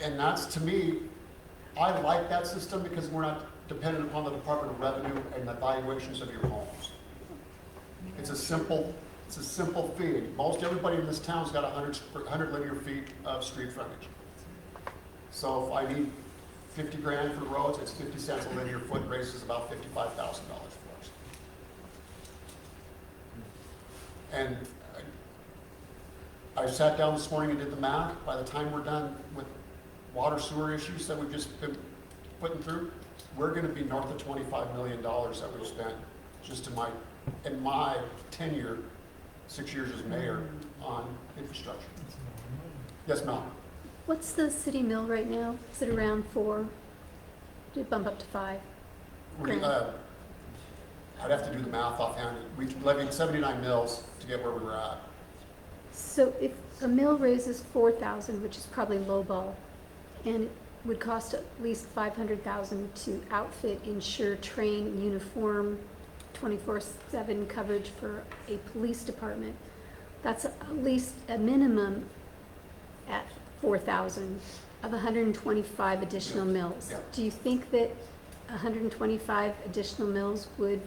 Speaker 1: And that's, to me, I like that system because we're not dependent upon the Department of Revenue and the valuations of your homes. It's a simple fee. Most everybody in this town's got 100 linear feet of street frontage. So if I need 50 grand for the roads, it's 50 cents a linear foot, raises about $55,000 for us. And I sat down this morning and did the math. By the time we're done with water sewer issues that we've just been putting through, we're gonna be north of $25 million that we've spent just in my tenure, 6 years as mayor, on infrastructure. Yes, Mel?
Speaker 16: What's the city mill right now? Is it around 4? Did it bump up to 5?
Speaker 1: I'd have to do the math offhand. We levied 79 mills to get where we were at.
Speaker 16: So if a mill raises 4,000, which is probably lowball, and it would cost at least 500,000 to outfit, insure, train, uniform, 24/7 coverage for a police department, that's at least a minimum at 4,000 of 125 additional mills.
Speaker 1: Yeah.
Speaker 16: Do you think that 125 additional mills would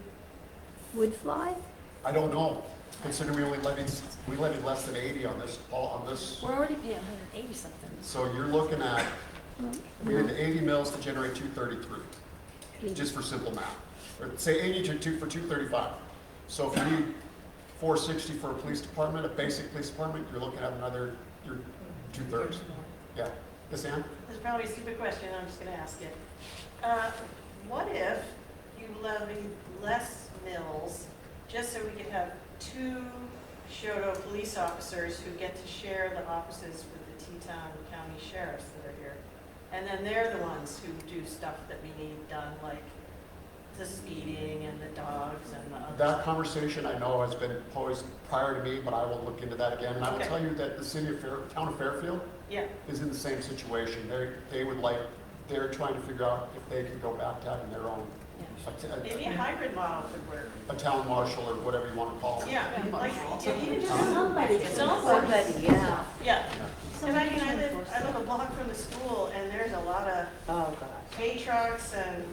Speaker 16: fly?
Speaker 1: I don't know, considering we levied less than 80 on this,
Speaker 13: We're already paying 180 something.
Speaker 1: So you're looking at, we need 80 mills to generate 233, just for simple math. Or say 80 for 235. So if you need 460 for a police department, a basic police department, you're looking at you're 2/3. Yeah. Yes, Ann?
Speaker 10: This is probably a stupid question, I'm just gonna ask it. What if you levied less mills, just so we could have 2 Choteau police officers who get to share the offices with the Teton County sheriffs that are here? And then they're the ones who do stuff that we need done, like the speeding and the dogs and the other
Speaker 1: That
Speaker 10: stuff.
Speaker 1: conversation I know has been posed prior to me, but I will look into that again. And I will
Speaker 10: Okay.
Speaker 1: tell you that the town of Fairfield
Speaker 10: Yeah,
Speaker 1: is in the same situation. They're trying to figure out if they can go back to having their own,
Speaker 10: maybe a hybrid model could work.
Speaker 1: a town marshal or whatever you want to call it.
Speaker 10: Yeah, like, even just,
Speaker 15: Somebody, yeah.
Speaker 10: yeah. Because I mean, I live a block from the school, and there's a lot of
Speaker 15: Oh, God.
Speaker 10: hay trucks and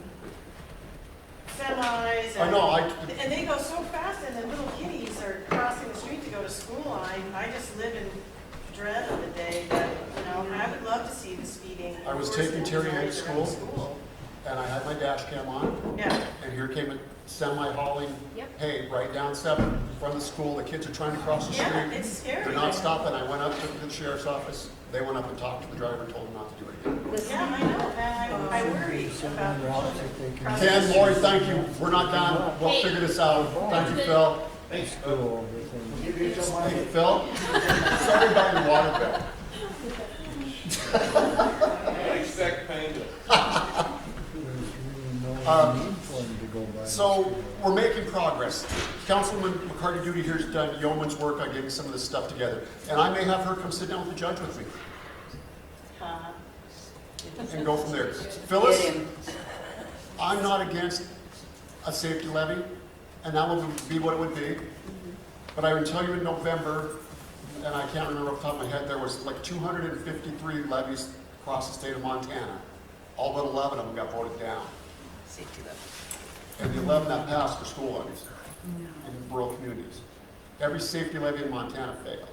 Speaker 10: semis.
Speaker 1: I know,
Speaker 10: And they go so fast, and then little kiddies are crossing the street to go to school, and I just live in dread of the day that, I would love to see the speeding.
Speaker 1: I was taking Terry to school, and I had my dash cam on,
Speaker 10: Yeah,
Speaker 1: and here came a semi hauling
Speaker 10: Yep.
Speaker 1: hay right down 7 from the school. The kids are trying to cross the street.
Speaker 10: yeah, it's scary.
Speaker 1: They're not stopping. I went up to the sheriff's office. They went up and talked to the driver and told him not to do it again.
Speaker 10: Yeah, I know, and I worry about the children.
Speaker 1: Ken, Lori, thank you. We're not done. We'll figure this out. Thank you, Phil.
Speaker 14: Thanks. School, everything.
Speaker 1: Hey, Phil, sorry about your water bill.
Speaker 17: I expect payment.
Speaker 14: There's really no need for them to go by.
Speaker 1: So we're making progress. Councilwoman McCartney-Duty here's done yeoman's work on getting some of this stuff together. And I may have her come sit down with the judge with me and go from there. Phyllis, I'm not against a safety levy, and that would be what it would be. But I would tell you in November, and I can't remember off the top of my head, there was like 253 levies across the state of Montana. All but 11 of them got voted down.
Speaker 5: Safety levy.
Speaker 1: And the 11 that passed were school levies in rural communities. Every safety levy in Montana failed.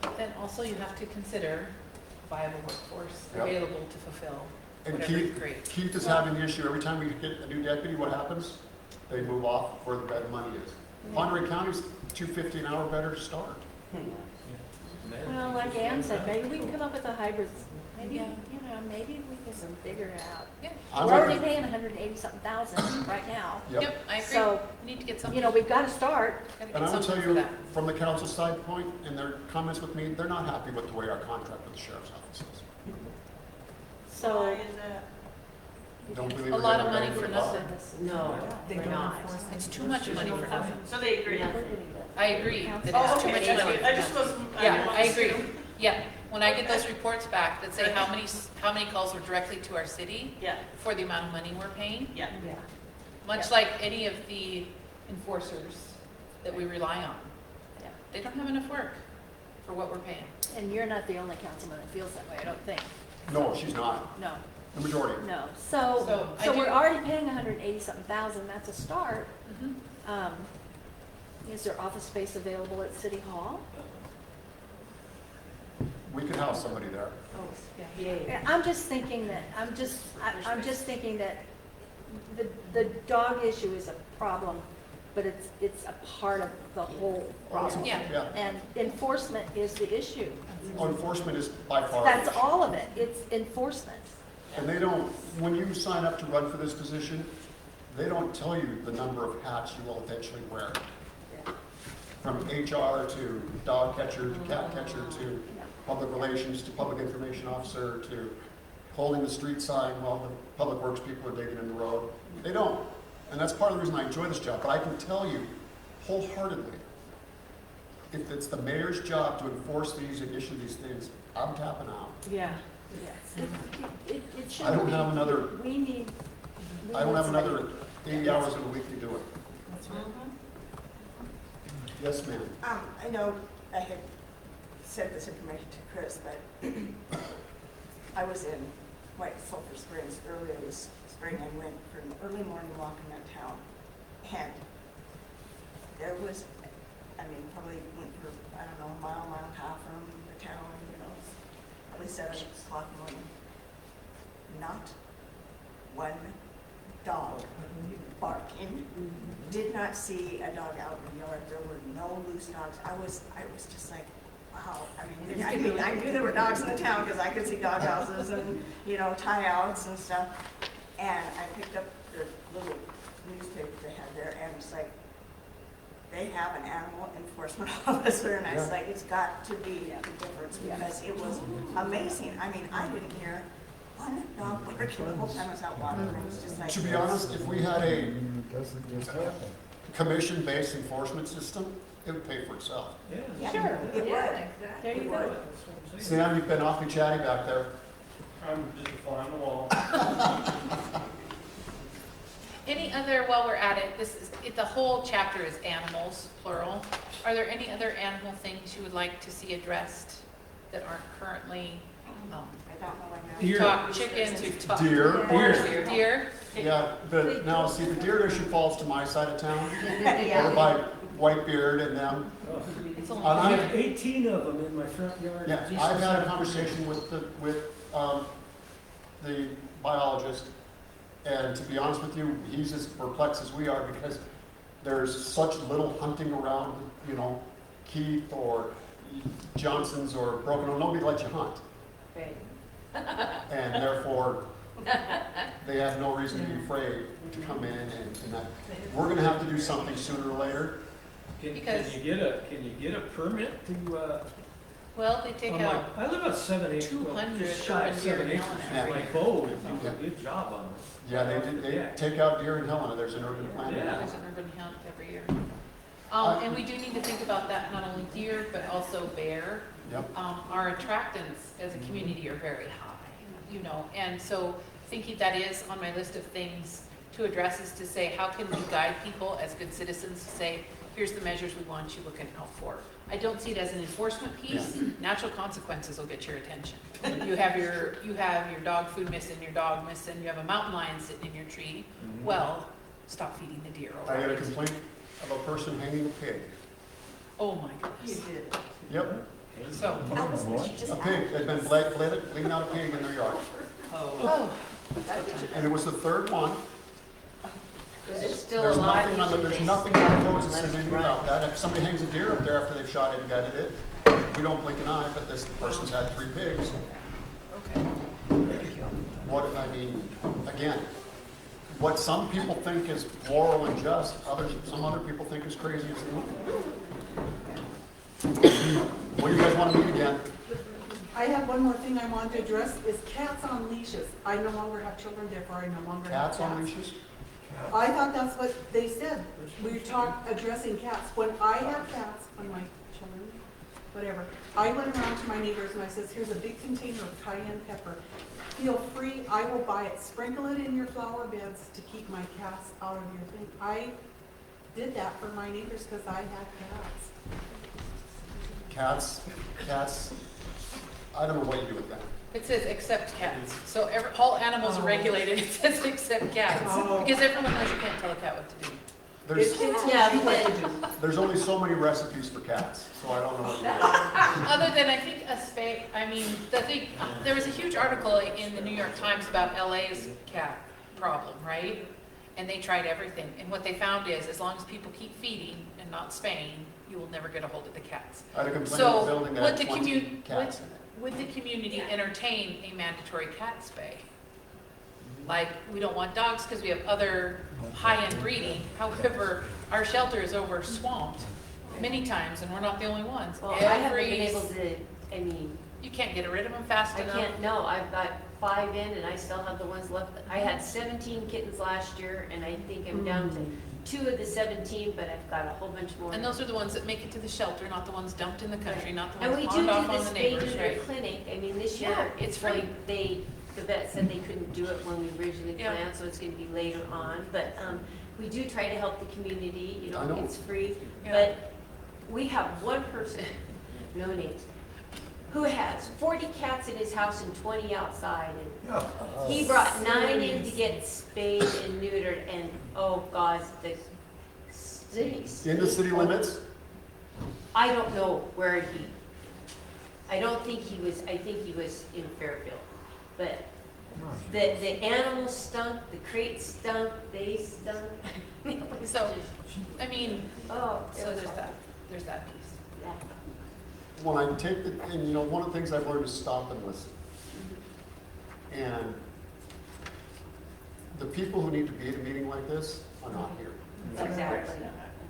Speaker 5: But then also you have to consider viable workforce
Speaker 1: Yep.
Speaker 5: available to fulfill
Speaker 1: And
Speaker 5: whatever you create.
Speaker 1: Keith is having the issue, every time we get a new deputy, what happens? They move off where the better money is. Monterey County's $2.50 an hour better to start.
Speaker 13: Well, like Ann said, maybe we can come up with a hybrid, maybe, maybe we can figure it out.
Speaker 5: Yeah.
Speaker 1: I'm
Speaker 13: We're already
Speaker 1: looking-
Speaker 13: paying 180-something thousand right now.
Speaker 5: Yep, I agree.
Speaker 13: So,
Speaker 5: We need to get something.
Speaker 13: we've got to start.
Speaker 5: Gotta
Speaker 1: And
Speaker 5: get
Speaker 1: I will tell
Speaker 5: something for
Speaker 1: you,
Speaker 5: that.
Speaker 1: from the council side point, and their comments with me, they're not happy with the way our contract with the sheriff's office is.
Speaker 13: So,
Speaker 10: Why is that?
Speaker 1: don't believe
Speaker 5: A
Speaker 1: we're
Speaker 5: lot of
Speaker 1: gonna
Speaker 5: money
Speaker 1: go
Speaker 5: for
Speaker 1: well.
Speaker 5: nothing.
Speaker 4: No, they're not.
Speaker 5: It's too much money for nothing.
Speaker 10: So they agree.
Speaker 5: I agree that
Speaker 10: Oh,
Speaker 5: it's too
Speaker 10: okay,
Speaker 5: much
Speaker 10: that's
Speaker 5: money.
Speaker 10: good. I just was.
Speaker 5: Yeah, I agree. Yeah, when I get those reports back that say how many calls were directly to our city
Speaker 10: Yeah,
Speaker 5: for the amount of money we're paying,
Speaker 10: yeah.
Speaker 5: much like any of the enforcers that we rely on.
Speaker 13: Yeah.
Speaker 5: They don't have enough work for what we're paying.
Speaker 13: And you're not the only councilman that feels that way, I don't think.
Speaker 1: No, she's not.
Speaker 13: No,
Speaker 1: The majority.
Speaker 13: no.
Speaker 5: So
Speaker 13: So,
Speaker 5: I
Speaker 13: so
Speaker 5: do-
Speaker 13: we're already paying 180-something thousand, that's a start.
Speaker 5: Mhm.
Speaker 13: Is there office space available at City Hall?
Speaker 1: We could house somebody there.
Speaker 13: Yeah, I'm just thinking that, I'm just thinking that the dog issue is a problem, but it's a part of the whole problem.
Speaker 5: Yeah.
Speaker 1: Yeah.
Speaker 13: And enforcement is the issue.
Speaker 1: Enforcement is by far.
Speaker 13: That's all of it, it's enforcement.
Speaker 1: And they don't, when you sign up to run for this position, they don't tell you the number of hats you will eventually wear. From HR to dog catcher to cat catcher to public relations to public information officer to holding the street sign while the public works people are digging in the road. They don't. And that's part of the reason I enjoy this job. But I can tell you wholeheartedly, if it's the mayor's job to enforce these and issue these things, I'm tapping out.
Speaker 13: Yeah. Yes. It should
Speaker 1: I don't
Speaker 13: be-
Speaker 1: have another,
Speaker 13: We need. we
Speaker 1: I don't
Speaker 13: need
Speaker 1: have
Speaker 13: somebody-
Speaker 1: another 80 hours in a week to do it. Yes, ma'am.
Speaker 7: I know I had sent this information to Chris, but I was in White Sulphur Springs earlier this spring and went for an early morning walk in that town. And there was, probably went for, I don't know, a mile and a half from the town, probably 7 o'clock in the morning. Not one dog barking. Did not see a dog out in the yard. There were no loose dogs. I was just like, wow. I knew there were dogs in the town because I could see dog houses and, tie outs and stuff. And I picked up the little newspaper they had there, and it's like, they have an animal enforcement officer, and I was like, it's got to be a difference because it was amazing. I didn't hear one dog barking the whole time I was out walking. It was just like.
Speaker 1: To be honest, if we had a
Speaker 14: It doesn't just happen.
Speaker 1: commission-based enforcement system, it would pay for itself.
Speaker 7: Yeah,
Speaker 13: Sure.
Speaker 7: it would.
Speaker 13: There you
Speaker 7: It
Speaker 13: go.
Speaker 7: would.
Speaker 1: Sam, you've been awfully chatty back there.
Speaker 11: I'm just a fly on the wall.
Speaker 5: Any other, while we're at it, the whole chapter is animals, plural. Are there any other animal things you would like to see addressed that aren't currently,
Speaker 7: I don't know right now.
Speaker 11: Deer.
Speaker 5: talk chickens, we've talked.
Speaker 1: Deer.
Speaker 5: Deer?
Speaker 1: Yeah, but now, see, the deer issue falls to my side of town,
Speaker 7: Yeah.
Speaker 1: over by Whitebeard and them.
Speaker 5: It's only
Speaker 11: I
Speaker 1: I-
Speaker 11: have 18 of them in my front yard.
Speaker 1: Yeah, I've had a conversation with the biologist, and to be honest with you, he's as perplexed as we are because there's such little hunting around, Keith or Johnson's or Broken Hill, nobody lets you hunt. And therefore, they have no reason to be afraid to come in and that. We're gonna have to do something sooner or later.
Speaker 11: Can
Speaker 5: Because-
Speaker 11: you get a permit to,
Speaker 5: Well, they take out,
Speaker 11: I live on 7 acres.
Speaker 5: 200
Speaker 11: just shy of
Speaker 5: urban deer
Speaker 11: 7
Speaker 5: in
Speaker 11: acres.
Speaker 5: Helena.
Speaker 11: My bow would do a good job on this.
Speaker 1: Yeah, they take out deer in Helena, there's an urban plan.
Speaker 11: Yeah.
Speaker 5: there's an urban hunt every year. And we do need to think about that, not only deer, but also bear.
Speaker 1: Yep.
Speaker 5: Our attractants as a community are very high, and so thinking that is on my list of things to address is to say, how can we guide people as good citizens to say, here's the measures we want you looking out for. I don't see it as an enforcement piece. Natural consequences will get your attention. You have your dog food missing, your dog missing, you have a mountain lion sitting in your tree. Well, stop feeding the deer.
Speaker 1: I got a complaint of a person hanging a pig.
Speaker 5: Oh my goodness.
Speaker 1: Yep,
Speaker 5: So,
Speaker 1: a pig, they'd been bleeding out a pig in their yard.
Speaker 5: oh,
Speaker 1: And it was the third one.
Speaker 2: Is it still
Speaker 1: There's
Speaker 2: alive?
Speaker 1: nothing on the codes that says anything about that. If somebody hangs a deer up there after they've shot it and gutted it, we don't blink an eye, but this person's had 3 pigs. Again, what some people think is moral and just, some other people think is crazy as well. When do you guys want to meet again?
Speaker 3: I have one more thing I want to address, is cats on leashes. I no longer have children, therefore I no longer have
Speaker 1: Cats on leashes?
Speaker 3: I thought that's what they said. We talked addressing cats. When I have cats, when my children, whatever, I went around to my neighbors and I says, here's a big container of cayenne pepper. Feel free, I will buy it. Sprinkle it in your flower beds to keep my cats out of your thing. I did that for my neighbors because I had cats.
Speaker 1: Cats, I don't know what you do with them.
Speaker 5: It says except cats. So all animals are regulated, it says except cats.
Speaker 3: Oh.
Speaker 5: Because everyone knows you can't tell a cat what to do.
Speaker 1: There's,
Speaker 2: Yeah, but
Speaker 1: there's only so many recipes for cats, so I don't know what you do.
Speaker 5: Other than, I think, a spay, I mean, there was a huge article in the New York Times about LA's cat problem, right? And they tried everything. And what they found is, as long as people keep feeding and not spaying, you will never get a hold of the cats.
Speaker 1: I had a complaint
Speaker 5: So,
Speaker 1: of a building that
Speaker 5: would
Speaker 1: had
Speaker 5: the
Speaker 1: 20 cats in it.
Speaker 5: Would the community entertain a mandatory cat spay? Like, we don't want dogs because we have other high-end breeding. However, our shelter is over swamped many times, and we're not the only ones.
Speaker 2: well, I haven't been able to, I mean,
Speaker 5: You can't get rid of them fast
Speaker 2: I
Speaker 5: enough.
Speaker 2: can't, no, I've got 5 in and I still have the ones left. I had 17 kittens last year and I think I'm down to 2 of the 17, but I've got a whole bunch more.
Speaker 5: And those are the ones that make it to the shelter, not the ones dumped in the country, not the
Speaker 2: And
Speaker 5: ones
Speaker 2: we do
Speaker 5: pawned
Speaker 2: do
Speaker 5: off
Speaker 2: the
Speaker 5: on the
Speaker 2: spay
Speaker 5: neighbors,
Speaker 2: neuter
Speaker 5: right?
Speaker 2: clinic. I mean, this
Speaker 5: Yeah,
Speaker 2: year,
Speaker 5: it's
Speaker 2: it's like the vet said they couldn't do it when we originally
Speaker 5: Yeah.
Speaker 2: planned, so it's gonna be later on. But, we do try to help the community, you
Speaker 1: I
Speaker 2: know,
Speaker 1: know.
Speaker 2: it's free.
Speaker 5: Yeah.
Speaker 2: But we have one person, no names, who has 40 cats in his house and 20 outside. And he brought 9 in to get spayed and neutered, and oh God, the stinks.
Speaker 1: In the city limits?
Speaker 2: I don't know where I don't think he was, I think he was in Fairfield. But the animals stunk, the crates stunk, they stunk.
Speaker 5: So, I mean,
Speaker 2: Oh, it
Speaker 5: so
Speaker 2: was
Speaker 5: there's that piece.
Speaker 2: yeah.
Speaker 1: When I take the, and you know, one of the things I've learned is stop and listen. And the people who need to be at a meeting like this are not here.
Speaker 2: Exactly.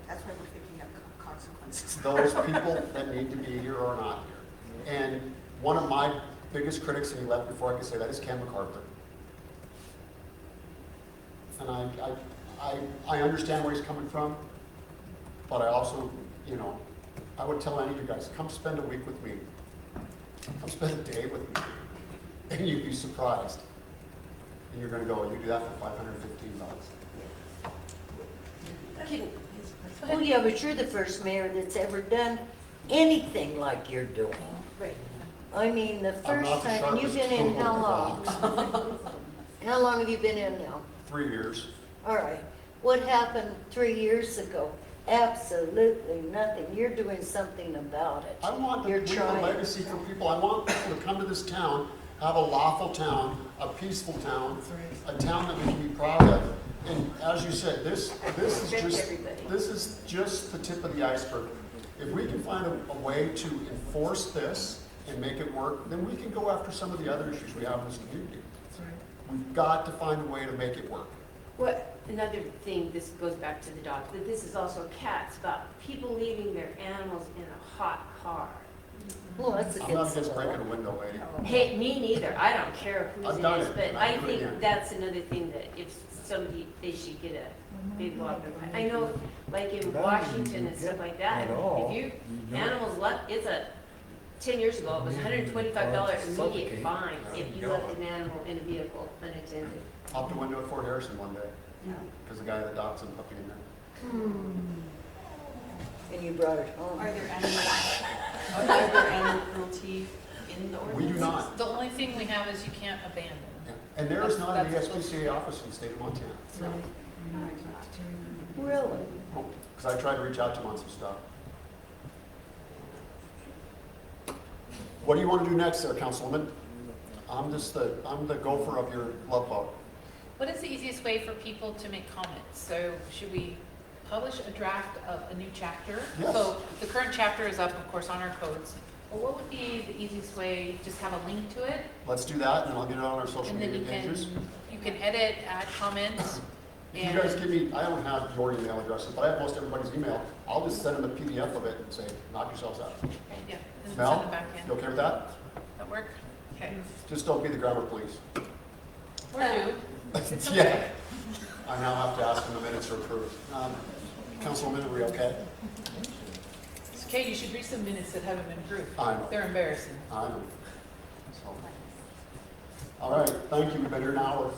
Speaker 7: That's why we're thinking of consequences.
Speaker 1: Those people that need to be here are not here. And one of my biggest critics, and he left before I could say that, is Ken MacArthur. And I understand where he's coming from, but I also, you know, I would tell any of you guys, come spend a week with me. Come spend a day with me. And you'd be surprised. And you're gonna go, you do that for $515.
Speaker 15: Well, yeah, but you're the first mayor that's ever done anything like you're doing.
Speaker 2: Right.
Speaker 15: I mean, the
Speaker 1: I'm
Speaker 15: first
Speaker 1: not the
Speaker 15: time, and you've
Speaker 1: sharpest
Speaker 15: been in
Speaker 1: tool in
Speaker 15: how
Speaker 1: the
Speaker 15: long?
Speaker 1: box.
Speaker 15: How long have you been in now?
Speaker 1: 3 years.
Speaker 15: All right. What happened 3 years ago? Absolutely nothing. You're doing something about it.
Speaker 1: I want to
Speaker 15: You're
Speaker 1: leave a
Speaker 15: trying.
Speaker 1: legacy for people. I want people to come to this town, have a lawful town, a peaceful town, a town that we can be proud of. And as you said, this is just the tip of the iceberg. If we can find a way to enforce this and make it work, then we can go after some of the other issues we have in this community. We've got to find a way to make it work.
Speaker 2: What, another thing, this goes back to the dog, but this is also cats, about people leaving their animals in a hot car.
Speaker 15: Well, that's
Speaker 1: I'm not against breaking a window, lady.
Speaker 2: Hey, me neither, I don't care whose
Speaker 1: I've
Speaker 2: it
Speaker 1: done
Speaker 2: is,
Speaker 1: it,
Speaker 2: but
Speaker 1: and
Speaker 2: I
Speaker 1: I'll do it
Speaker 2: think
Speaker 1: again.
Speaker 2: that's another thing that if somebody, they should get a big log. I know, like in Washington and stuff like that, if you, animals left, it's 10 years ago, it was $125 immediate fine if you left an animal in a vehicle unattended.
Speaker 1: Popped a window at Fort Harrison one day, because the guy had a dachshund puppy in there.
Speaker 15: And you brought it home.
Speaker 4: Are there animal cruelty in the ordinance?
Speaker 1: We do not.
Speaker 5: The only thing we have is you can't abandon.
Speaker 1: Yeah. And there is not an
Speaker 5: That's-
Speaker 1: ASPCA office in the state of Montana.
Speaker 15: Really?
Speaker 1: Because I tried to reach out to him on some stuff. What do you want to do next there, Councilwoman? I'm the gopher of your love boat.
Speaker 5: What is the easiest way for people to make comments? So should we publish a draft of a new chapter?
Speaker 1: Yes.
Speaker 5: So the current chapter is up, of course, on our codes. Well, what would be the easiest way? Just have a link to it?
Speaker 1: Let's do that, and I'll get it on our social
Speaker 5: And then
Speaker 1: media
Speaker 5: you
Speaker 1: pages.
Speaker 5: can edit, add comments.
Speaker 1: If you guys give me, I don't have your email addresses, but I have most everybody's email. I'll just send them a PDF of it and say, knock yourselves out.
Speaker 5: Yeah, and send
Speaker 1: Mel,
Speaker 5: them back
Speaker 1: you
Speaker 5: in.
Speaker 1: okay with that?
Speaker 5: Oh, that work? Okay.
Speaker 1: Just don't be the grammar police.
Speaker 5: Or do. It's
Speaker 1: Yeah.
Speaker 5: okay.
Speaker 1: I now have to ask for the minutes to approve. Councilwoman, are we okay?
Speaker 5: It's okay, you should read some minutes that haven't been approved.
Speaker 1: I know.
Speaker 5: They're embarrassing.
Speaker 1: I know. So. All right, thank you. We've been here an hour.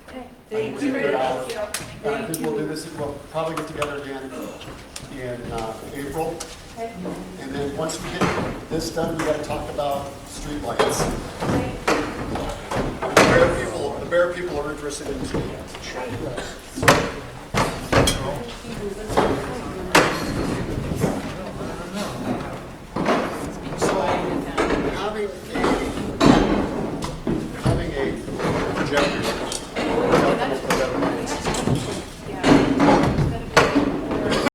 Speaker 2: Okay.
Speaker 1: Thank you. And I think we'll do this, we'll probably get together again in April. And then once we get this done, we gotta talk about streetlights. The Bear people are interested in streetlights.